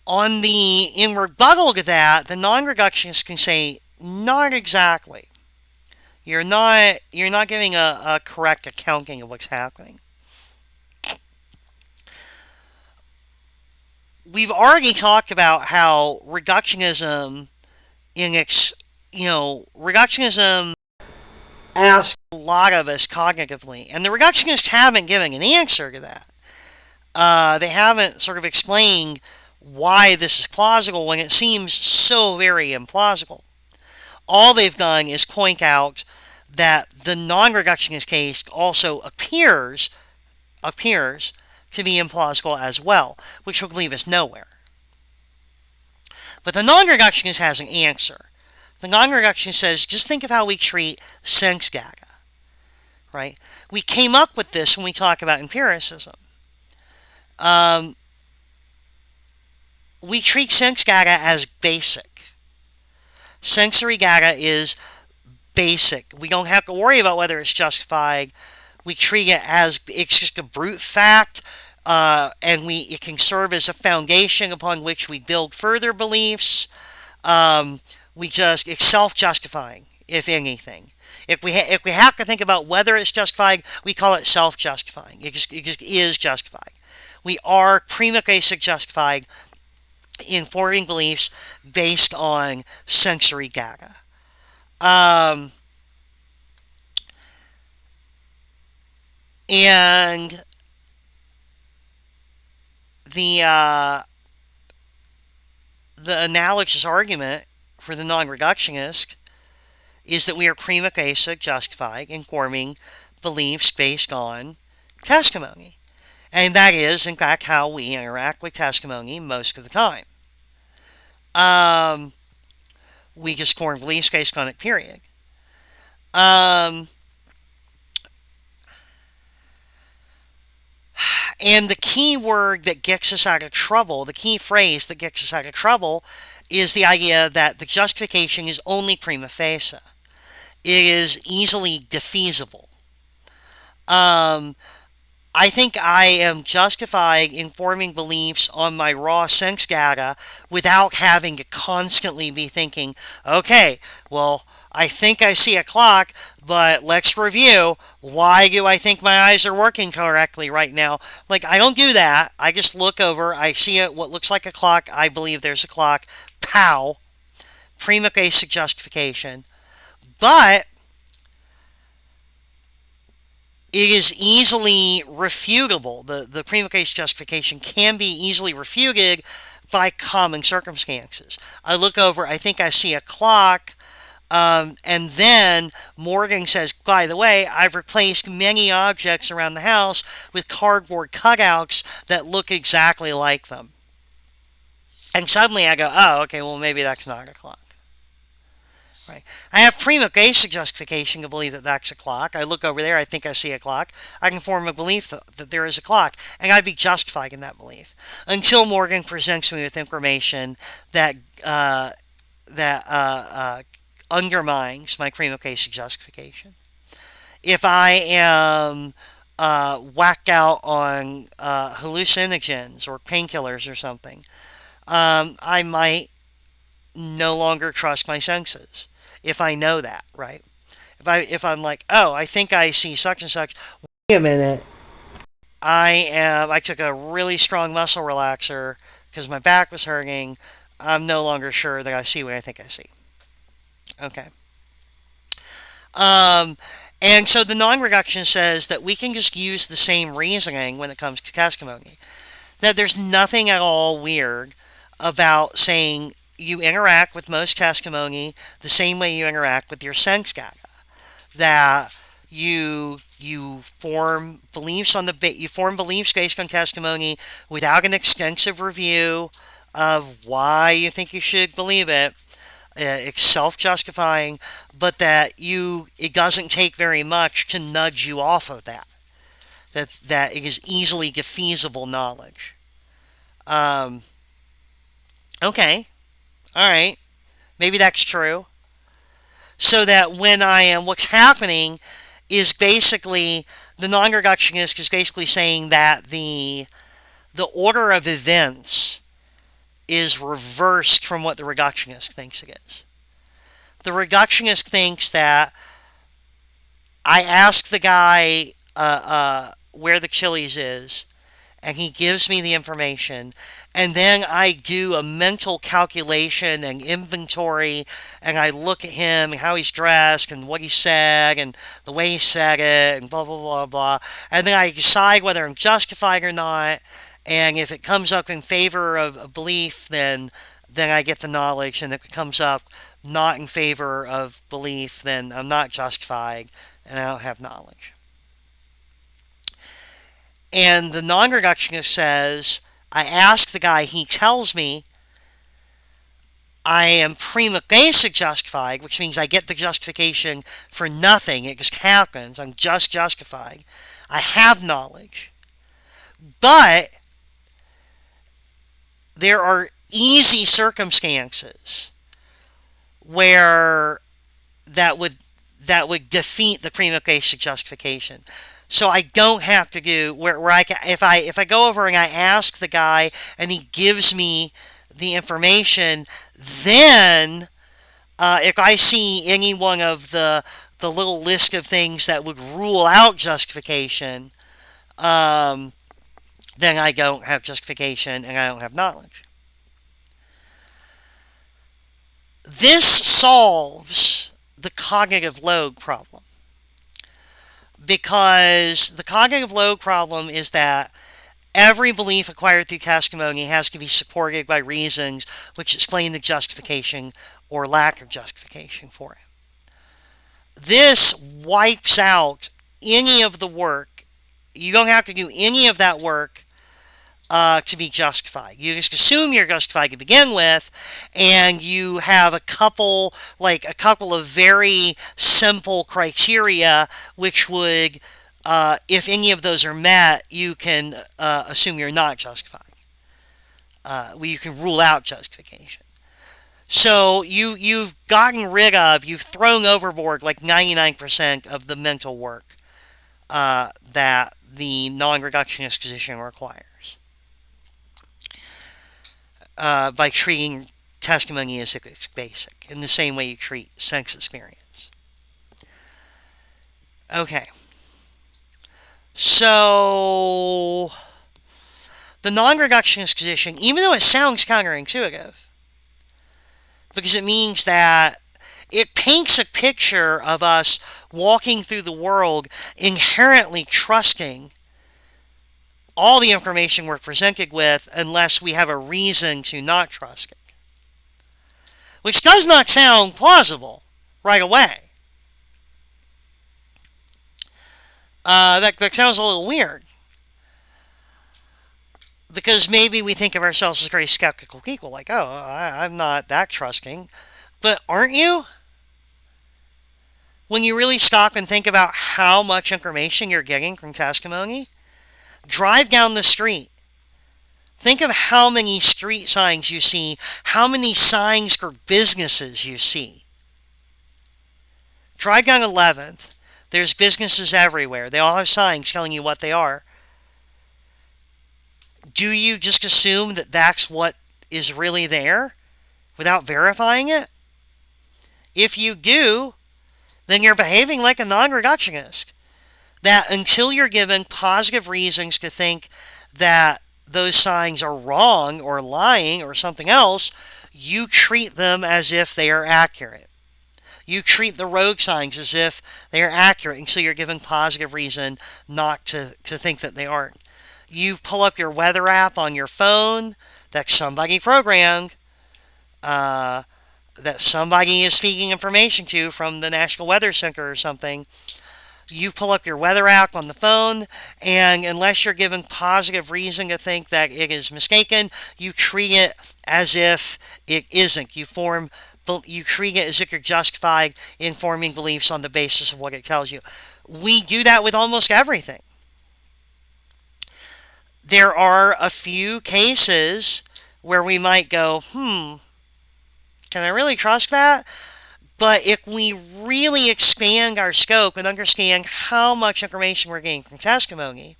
S1: In rebuttal to that, the non-reductionist can say, not exactly. You're not giving a correct accounting of what's happening. We've already talked about how reductionism reductionism asks a lot of us cognitively, and the reductionists haven't given an answer to that. They haven't sort of explained why this is plausible when it seems so very implausible. All they've done is point out that the non-reductionist case also appears to be implausible as well, which would leave us nowhere. But the non-reductionist has an answer. The non-reductionist says, just think of how we treat sense data, right? We came up with this when we talk about empiricism. We treat sense data as basic. Sensory data is basic. We don't have to worry about whether it's justified. We treat it as it's just a brute fact, and it can serve as a foundation upon which we build further beliefs. It's self-justifying, if anything. If we have to think about whether it's justified, we call it self-justifying. It just is justified. We are prima facie justified in forming beliefs based on sensory data. And the analogous argument for the non-reductionist is that we are prima facie justified in forming beliefs based on testimony. And that is, in fact, how we interact with testimony most of the time. We just form beliefs based on it, period. And the key word that gets us out of trouble, the key phrase that gets us out of trouble, is the idea that the justification is only prima facie. It is easily defeasible. I think I am justified in forming beliefs on my raw sense data without having to constantly be thinking, okay, well, I think I see a clock, but let's review. Why do I think my eyes are working correctly right now? Like, I don't do that. I just look over. I see what looks like a clock. I believe there's a clock. Pow. Prima facie justification. But it is easily refutable. The prima facie justification can be easily refuted by common circumstances. I look over, I think I see a clock, and then Morgan says, by the way, I've replaced many objects around the house with cardboard cutouts that look exactly like them. And suddenly I go, oh, okay, well, maybe that's not a clock. Right. I have prima facie justification to believe that that's a clock. I look over there, I think I see a clock. I can form a belief that there is a clock, and I'd be justified in that belief until Morgan presents me with information that undermines my prima facie justification. If I am whacked out on hallucinogens or painkillers or something, I might no longer trust my senses. If I know that, right? If I'm like, oh, I think I see such and such. Wait a minute. I took a really strong muscle relaxer because my back was hurting. I'm no longer sure that I see what I think I see. Okay. Um, and so the non-reduction says that we can just use the same reasoning when it comes to testimony. That there's nothing at all weird about saying you interact with most testimony the same way you interact with your sense data. That you form beliefs you form beliefs based on testimony without an extensive review of why you think you should believe it. It's self-justifying, but that it doesn't take very much to nudge you off of that. That it is easily defeasible knowledge. Um, okay, all right, maybe that's true. So that what's happening is basically the non-reductionist is basically saying that the order of events is reversed from what the reductionist thinks it is. The reductionist thinks that I ask the guy where the Chili's is, and he gives me the information, and then I do a mental calculation and inventory, and I look at him and how he's dressed and what he said and the way he said it and blah blah blah blah, and then I decide whether I'm justified or not, and if it comes up in favor of belief, then I get the knowledge, and if it comes up not in favor of belief, then I'm not justified and I don't have knowledge. And the non reductionist says, I ask the guy, he tells me I am prima facie justified, which means I get the justification for nothing. It just happens. I'm just justified. I have knowledge. But there are easy circumstances where that would defeat the prima facie justification. So I don't have to do where I can, if I go over and I ask the guy and he gives me the information, then if I see any one of the little list of things that would rule out justification, um, then I don't have justification and I don't have knowledge. This solves the cognitive load problem, because the cognitive load problem is that every belief acquired through testimony has to be supported by reasons which explain the justification or lack of justification for it. This wipes out any of the work. You don't have to do any of that work to be justified. You just assume you're justified to begin with, and you have a couple of very simple criteria, which would, if any of those are met, you can assume you're not justified. You can rule out justification. So you've you've thrown overboard like 99% of the mental work that the non-reductionist position requires by treating testimony as if it's basic, in the same way you treat sense experience. Okay, so the non-reductionist position, even though it sounds counterintuitive, because it means that it paints a picture of us walking through the world inherently trusting all the information we're presented with unless we have a reason to not trust it. Which does not sound plausible right away. That sounds a little weird. Because maybe we think of ourselves as very skeptical people, like, oh, I'm not that trusting. But aren't you? When you really stop and think about how much information you're getting from testimony, drive down the street. Think of how many street signs you see, how many signs for businesses you see. Drive down 11th. There's businesses everywhere. They all have signs telling you what they are. Do you just assume that that's what is really there without verifying it? If you do, then you're behaving like a non-reductionist. that until you're given positive reasons to think that those signs are wrong or lying or something else, you treat them as if they are accurate. You treat the rogue signs as if they are accurate until you're given positive reason not to think that they aren't. You pull up your weather app on your phone that somebody programmed, uh, that somebody is feeding information to from the National Weather Center or something. You pull up your weather app on the phone, and unless you're given positive reason to think that it is mistaken, you treat it as if it isn't. You treat it as if you're justified in forming beliefs on the basis of what it tells you. We do that with almost everything. There are a few cases where we might go, can I really trust that? But if we really expand our scope and understand how much information we're getting from testimony,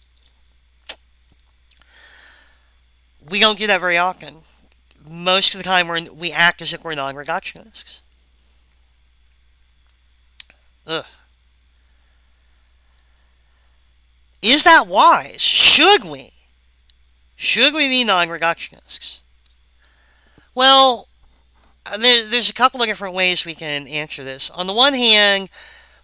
S1: we don't do that very often. Most of the time, we act as if we're non-reductionists. Ugh. Is that wise? Should we? Should we be non-reductionists? Well, there's a couple of different ways we can answer this. On the one hand,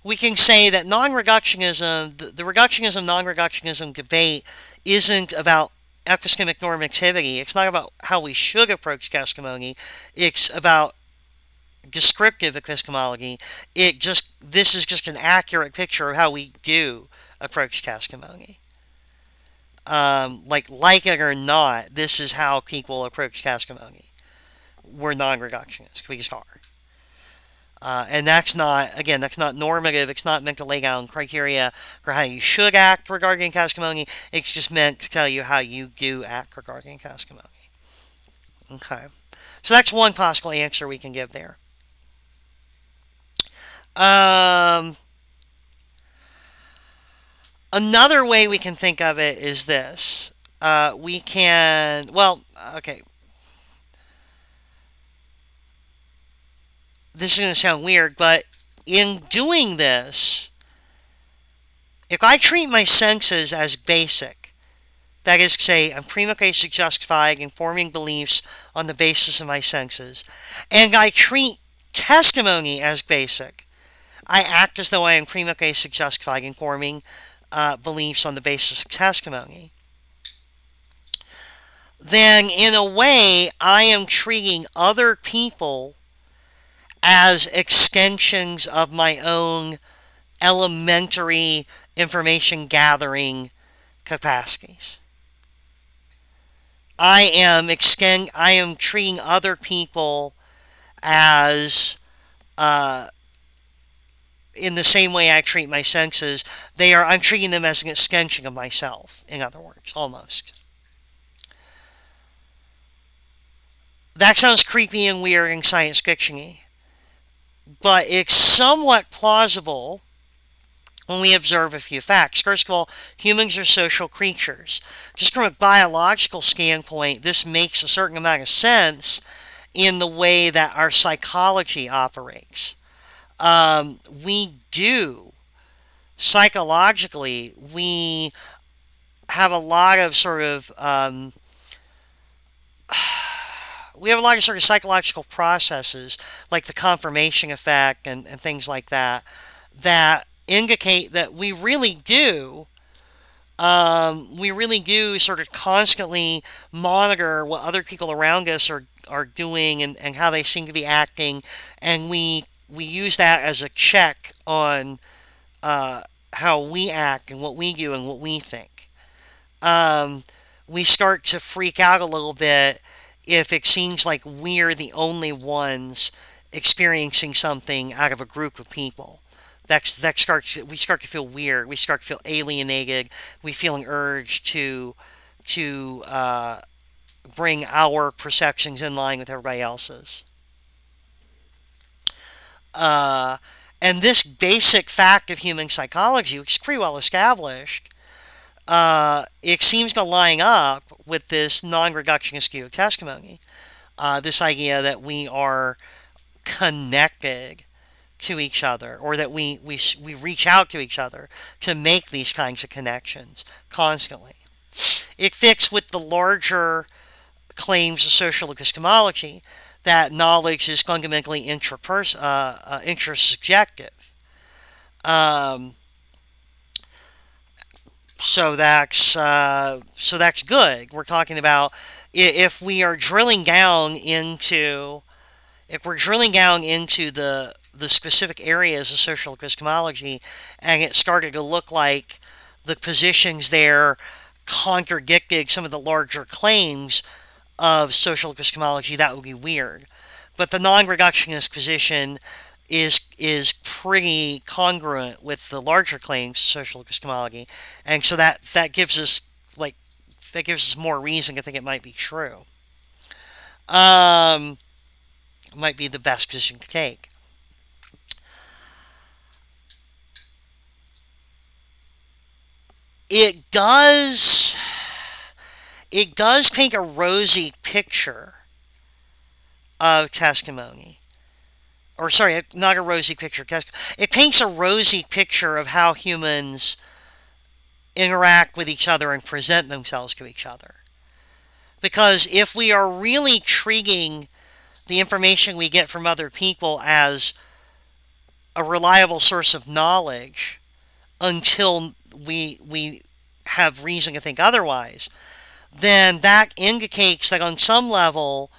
S1: we can say that non-reductionism, the reductionism non-reductionism debate isn't about epistemic normativity. It's not about how we should approach testimony. It's about descriptive epistemology. This is just an accurate picture of how we do approach testimony. Like it or not, this is how people approach testimony. We're non-reductionists. We just are. And that's not normative. It's not meant to lay down criteria for how you should act regarding testimony. It's just meant to tell you how you do act regarding testimony. Okay. So that's one possible answer we can give there. Another way we can think of it is this. Okay. This is going to sound weird, but in doing this, if I treat my senses as basic, that is to say, I'm prima facie justified in forming beliefs on the basis of my senses, and I treat testimony as basic, I act as though I am prima facie justified in forming beliefs on the basis of testimony. Then, in a way, I am treating other people as extensions of my own elementary information gathering capacities. I am treating other people as in the same way I treat my senses. I'm treating them as an extension of myself, in other words, almost. That sounds creepy and weird and science fiction-y, but it's somewhat plausible when we observe a few facts. First of all, humans are social creatures. Just from a biological standpoint, this makes a certain amount of sense in the way that our psychology operates. We do, psychologically, we have a lot of sort of psychological processes like the confirmation effect and things like that that indicate that we really do sort of constantly monitor what other people around us are doing and how they seem to be acting, and we use that as a check on how we act and what we do and what we think. We start to freak out a little bit if it seems like we're the only ones experiencing something out of a group of people. We start to feel weird. We start to feel alienated. We feel an urge to bring our perceptions in line with everybody else's. And this basic fact of human psychology, which is pretty well established, it seems to line up with this non-reductionist view of testimony. This idea that we are connected to each other, or that we reach out to each other to make these kinds of connections constantly. It fits with the larger claims of social epistemology that knowledge is fundamentally intersubjective. Um, so that's good. We're talking about if we are drilling down into if we're drilling down into the specific areas of social epistemology, and it started to look like the positions there contradicted some of the larger claims of social epistemology, that would be weird. But the non-reductionist position is pretty congruent with the larger claims of social epistemology, and so that gives us like that gives us more reason to think it might be true. Um, might be the best position to take. It does it does paint a rosy picture of testimony. Or sorry, not a rosy picture. It paints a rosy picture of how humans interact with each other and present themselves to each other. Because if we are really treating the information we get from other people as a reliable source of knowledge until we have reason to think otherwise, then that indicates that on some level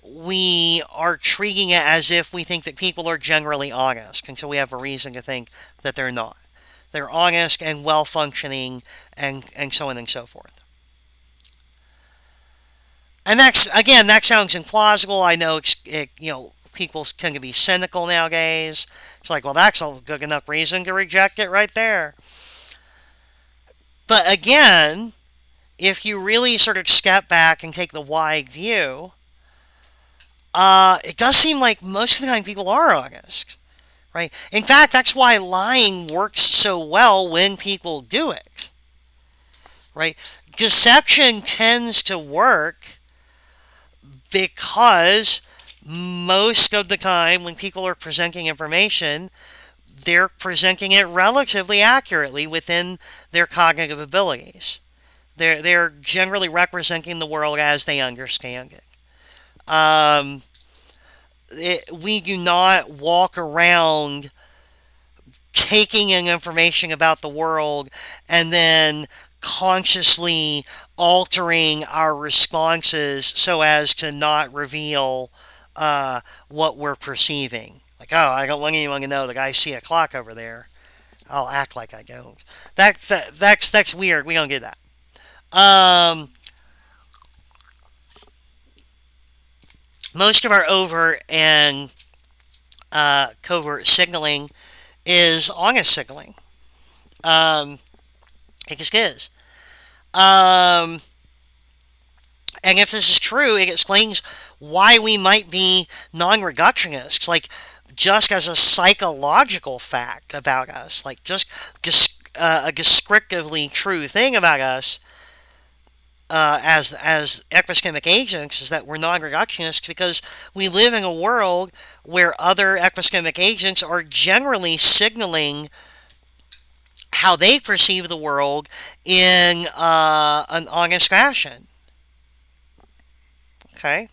S1: we are treating it as if we think that people are generally honest until we have a reason to think that they're not. They're honest and well functioning and so on and so forth. And that's again, that sounds implausible. I know people tend to be cynical nowadays. It's like, well, that's a good enough reason to reject it right there. But again, if you really sort of step back and take the wide view, it does seem like most of the time people are honest, right? In fact, that's why lying works so well when people do it, right? Deception tends to work because most of the time when people are presenting information, they're presenting it relatively accurately within their cognitive abilities. They're generally representing the world as they understand it. Um, we do not walk around taking in information about the world and then consciously altering our responses so as to not reveal what we're perceiving. Like, oh, I don't want anyone to know that I see a clock over there. I'll act like I don't. That's weird. We don't do that. Um, Most of our overt and covert signaling is honest signaling. It just is. Um, and if this is true, it explains why we might be non-reductionists. Like, just as a psychological fact about us, like just a descriptively true thing about us, as epistemic agents, is that we're non-reductionists because we live in a world where other epistemic agents are generally signaling how they perceive the world in an honest fashion. Okay.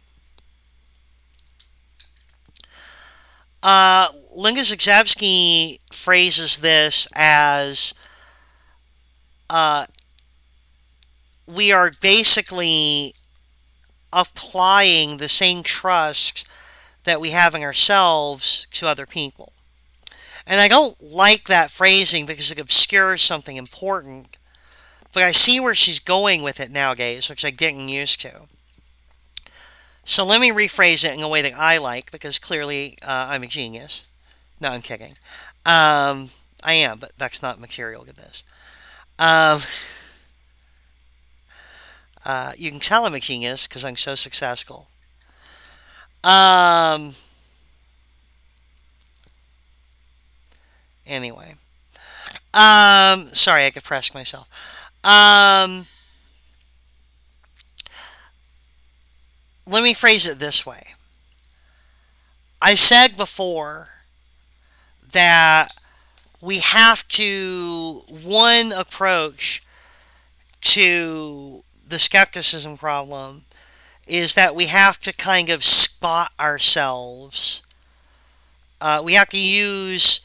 S1: Linda Zagzebski phrases this as uh, we are basically applying the same trust that we have in ourselves to other people. And I don't like that phrasing because it obscures something important, but I see where she's going with it nowadays, which I'm getting used to. So let me rephrase it in a way that I like, because clearly I'm a genius. No, I'm kidding. I am, but that's not material to this. Um, you can tell I'm a genius because I'm so successful. Um, anyway. Sorry, I depressed myself. Um, Let me phrase it this way. I said before that we have to, one approach to the skepticism problem is that we have to kind of spot ourselves. We have to use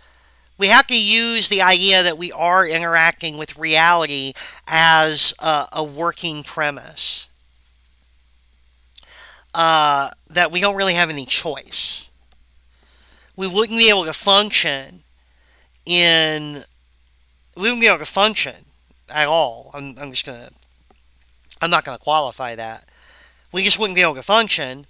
S1: the idea that we are interacting with reality as a working premise. That we don't really have any choice. We wouldn't be able to function in. We wouldn't be able to function at all. I'm just gonna. I'm not gonna qualify that. We just wouldn't be able to function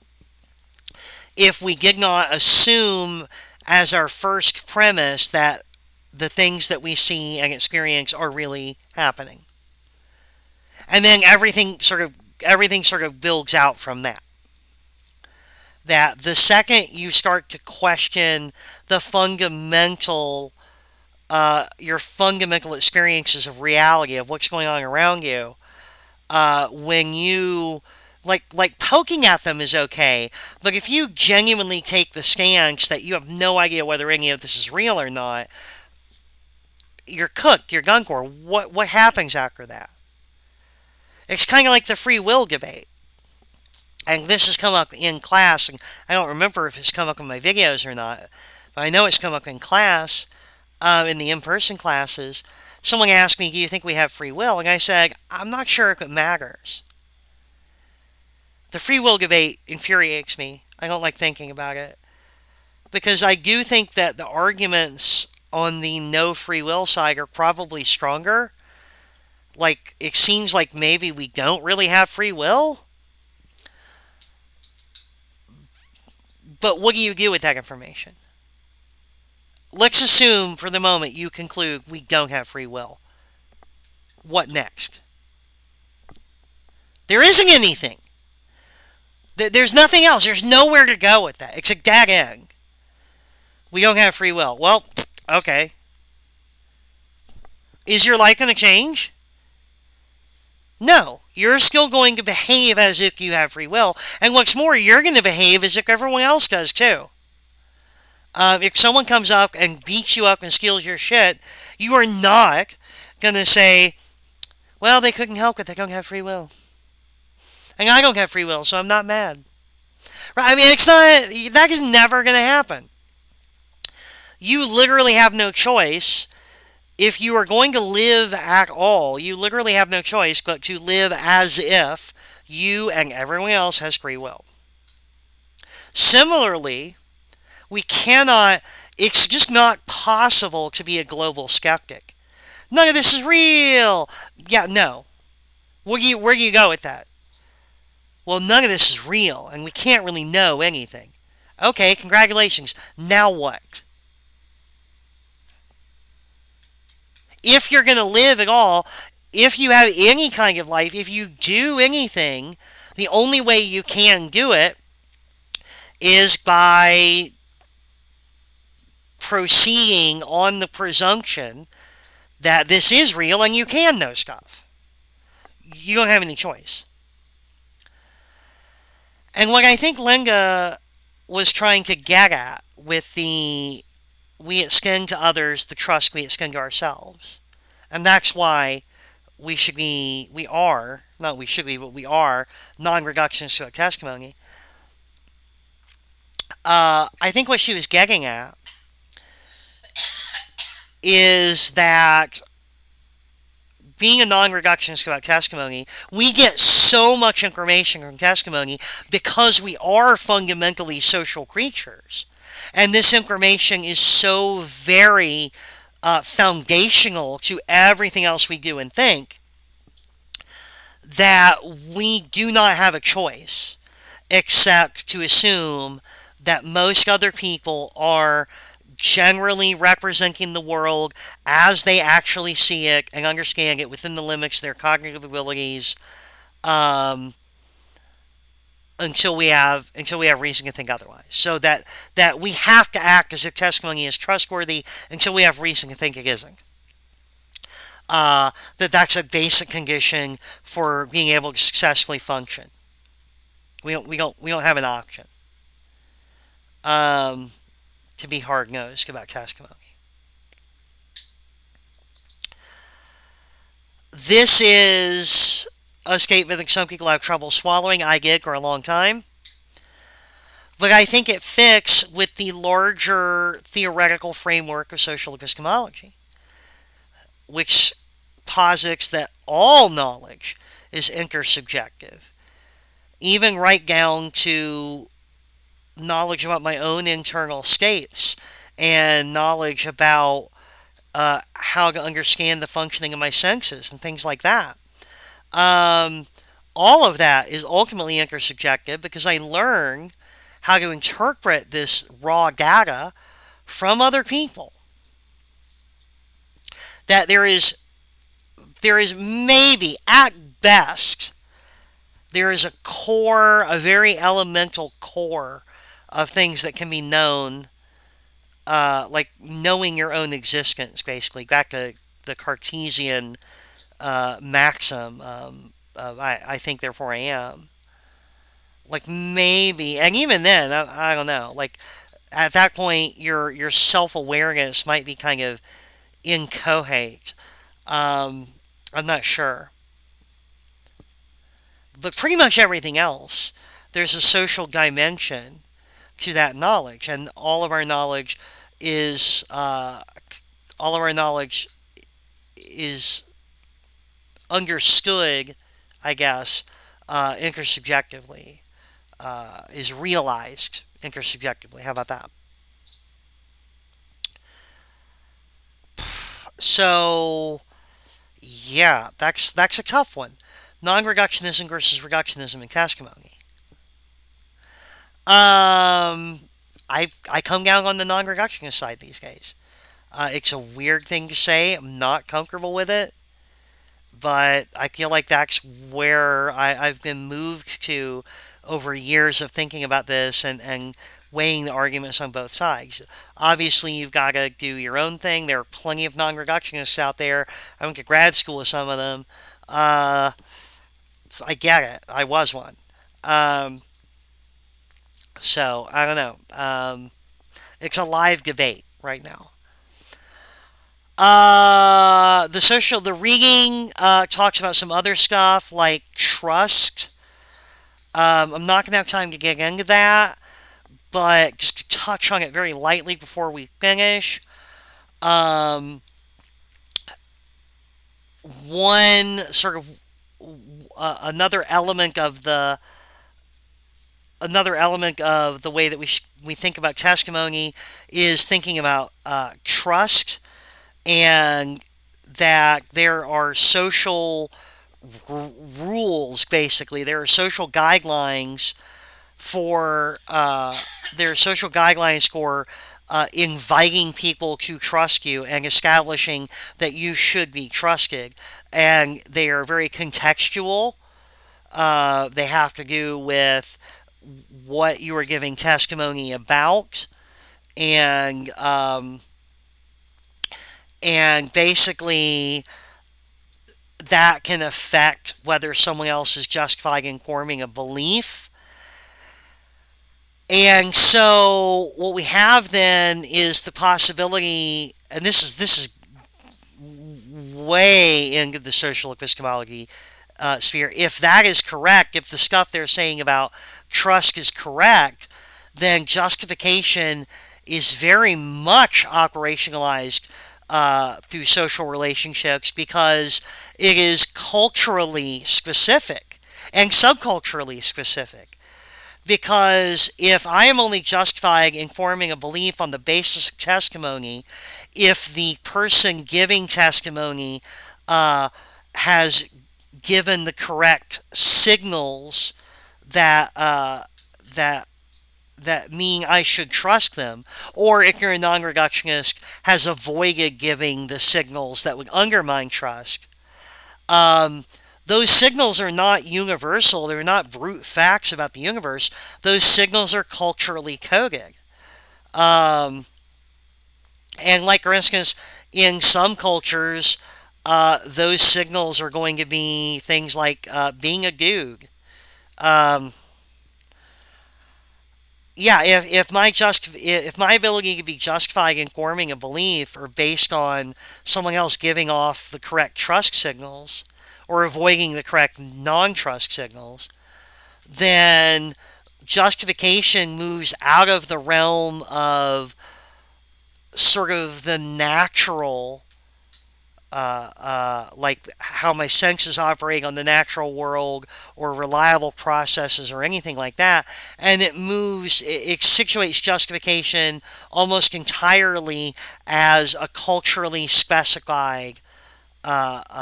S1: if we did not assume as our first premise that the things that we see and experience are really happening. And then everything sort of builds out from that. That the second you start to question the fundamental your fundamental experiences of reality of what's going on around you, when you like poking at them is okay, but if you genuinely take the stance that you have no idea whether any of this is real or not, you're cooked, you're done for. What happens after that? It's kind of like the free will debate. And this has come up in class, and I don't remember if it's come up in my videos or not, but I know it's come up in class, in the in-person classes. Someone asked me, do you think we have free will? And I said, I'm not sure if it matters. The free will debate infuriates me. I don't like thinking about it. Because I do think that the arguments on the no free will side are probably stronger. Like, it seems like maybe we don't really have free will. But what do you do with that information? Let's assume for the moment you conclude we don't have free will. What next? There isn't anything. There's nothing else. There's nowhere to go with that. It's a dead end. We don't have free will. Well, okay. Is your life going to change? No. You're still going to behave as if you have free will. And what's more, you're going to behave as if everyone else does too. If someone comes up and beats you up and steals your shit, you are not going to say, well, they couldn't help it. They don't have free will. And I don't have free will, so I'm not mad. Right? I mean, it's not, that is never going to happen. You literally have no choice. If you are going to live at all, you literally have no choice but to live as if you and everyone else has free will. Similarly, we cannot, it's just not possible to be a global skeptic. None of this is real. Yeah, no. Where do you go with that? Well, none of this is real, and we can't really know anything. Okay, congratulations. Now what? If you're going to live at all, if you have any kind of life, if you do anything, the only way you can do it is by proceeding on the presumption that this is real and you can know stuff. You don't have any choice. And what I think Lenga was trying to get at with the we extend to others the trust we extend to ourselves. And that's why we are, not we should be, but we are non-reductionists to a testimony. I think what she was getting at is that being a non-reductionist about testimony, we get so much information from testimony because we are fundamentally social creatures. And this information is so very foundational to everything else we do and think that we do not have a choice except to assume that most other people are generally representing the world as they actually see it and understand it within the limits of their cognitive abilities, until we have reason to think otherwise. So that we have to act as if testimony is trustworthy until we have reason to think it isn't. That's a basic condition for being able to successfully function. We don't have an option. to be hard-nosed about testimony. This is a statement that some people have trouble swallowing. I did for a long time. But I think it fits with the larger theoretical framework of social epistemology, which posits that all knowledge is intersubjective, even right down to knowledge about my own internal states and knowledge about how to understand the functioning of my senses and things like that. Um, all of that is ultimately intersubjective because I learn how to interpret this raw data from other people. That there is maybe at best there is a core, a very elemental core of things that can be known, like knowing your own existence, basically. Back to the Cartesian maxim of I think, therefore I am. Like maybe, and even then, I don't know. Like at that point, your self awareness might be kind of inchoate. Um, I'm not sure, but pretty much everything else, there's a social dimension to that knowledge, and is all of our knowledge is understood, I guess, intersubjectively, is realized intersubjectively. How about that? So yeah, that's a tough one. Non-reductionism versus reductionism in testimony. I come down on the non-reductionist side these days. It's a weird thing to say. I'm not comfortable with it, but I feel like that's where I've been moved to over years of thinking about this and weighing the arguments on both sides. Obviously, you've got to do your own thing. There are plenty of non-reductionists out there. I went to grad school with some of them. Uh, so I get it. I was one. Um, so I don't know. It's a live debate right now. The reading talks about some other stuff like trust. I'm not gonna have time to get into that, but just to touch on it very lightly before we finish. Um, one sort of another element of the way that we think about testimony is thinking about trust, and that there are social rules. Basically, there are social guidelines for inviting people to trust you and establishing that you should be trusted, and they are very contextual. They have to do with what you are giving testimony about, and basically that can affect whether someone else is justified in forming a belief. And so what we have then is the possibility, and this is way into the social epistemology sphere. If that is correct, if the stuff they're saying about trust is correct, then justification is very much operationalized through social relationships because it is culturally specific and subculturally specific. Because if I am only justified in forming a belief on the basis of testimony, if the person giving testimony has given the correct signals that that that mean I should trust them, or if you're a non-reductionist, has avoided giving the signals that would undermine trust. Um, those signals are not universal. They're not brute facts about the universe. Those signals are culturally coded. Um, and like, for instance, in some cultures, those signals are going to be things like being a dude. Um, yeah, if my ability to be justified in forming a belief are based on someone else giving off the correct trust signals or avoiding the correct non-trust signals, then justification moves out of the realm of sort of the natural, like how my senses operate on the natural world or reliable processes or anything like that. And it situates justification almost entirely as a culturally specified thing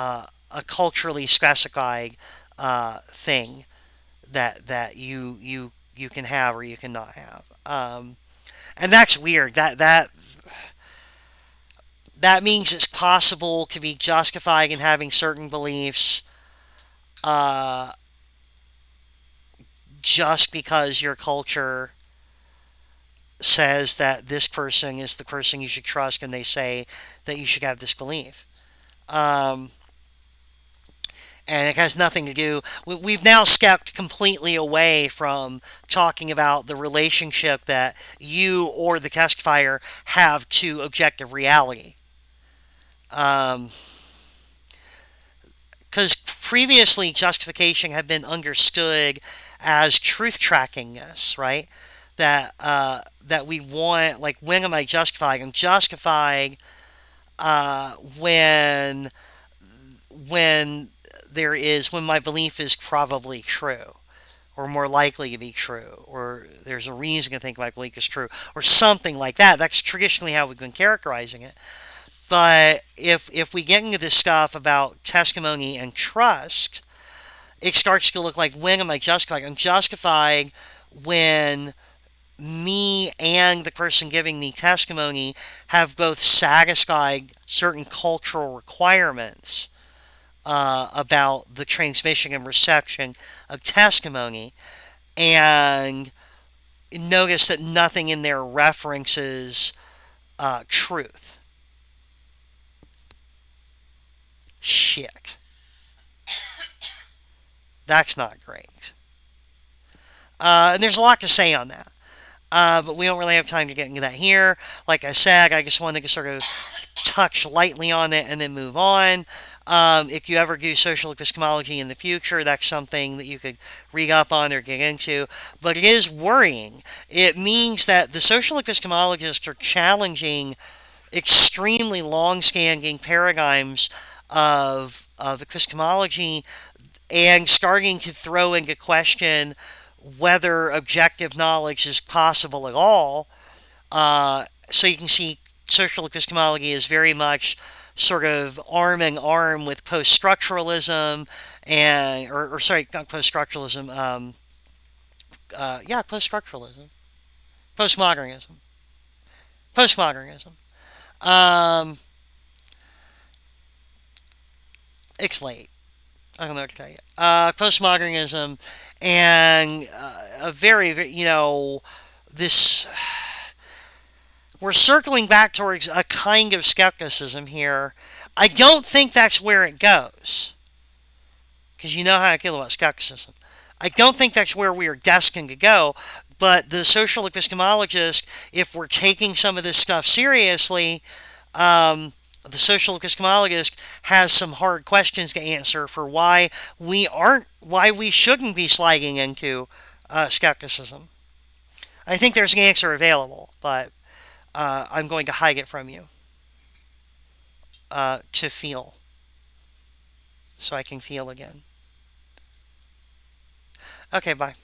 S1: that you can have or you cannot have. And that's weird. That means it's possible to be justified in having certain beliefs uh, just because your culture says that this person is the person you should trust and they say that you should have this belief. Um, and it has nothing to do. We've now stepped completely away from talking about the relationship that you or the testifier have to objective reality. Um, because previously justification had been understood as truth trackingness, right? That we want, like, when am I justified? I'm justified when when when my belief is probably true or more likely to be true, or there's a reason to think my belief is true, or something like that. That's traditionally how we've been characterizing it. But if we get into this stuff about testimony and trust, it starts to look like, when am I justified? I'm justified when me and the person giving me testimony have both satisfied certain cultural requirements about the transmission and reception of testimony, and notice that nothing in there references truth. Shit. That's not great. And there's a lot to say on that. But we don't really have time to get into that here. Like I said, I just wanted to sort of touch lightly on it and then move on. If you ever do social epistemology in the future, that's something that you could read up on or get into. But it is worrying. It means that the social epistemologists are challenging extremely long-standing paradigms of epistemology and starting to throw into question whether objective knowledge is possible at all. So you can see social epistemology is very much sort of arm in arm with post-structuralism or sorry, not post-structuralism. Yeah, post-structuralism, postmodernism, postmodernism. Um, it's late. I don't know what to tell you. Postmodernism and a this. We're circling back towards a kind of skepticism here. I don't think that's where it goes, because you know how I feel about skepticism. I don't think that's where we are destined to go, but the social epistemologist, if we're taking some of this stuff seriously, the social epistemologist has some hard questions to answer for why we shouldn't be sliding into skepticism. I think there's an answer available, but I'm going to hide it from you to feel, so I can feel again. Okay, bye.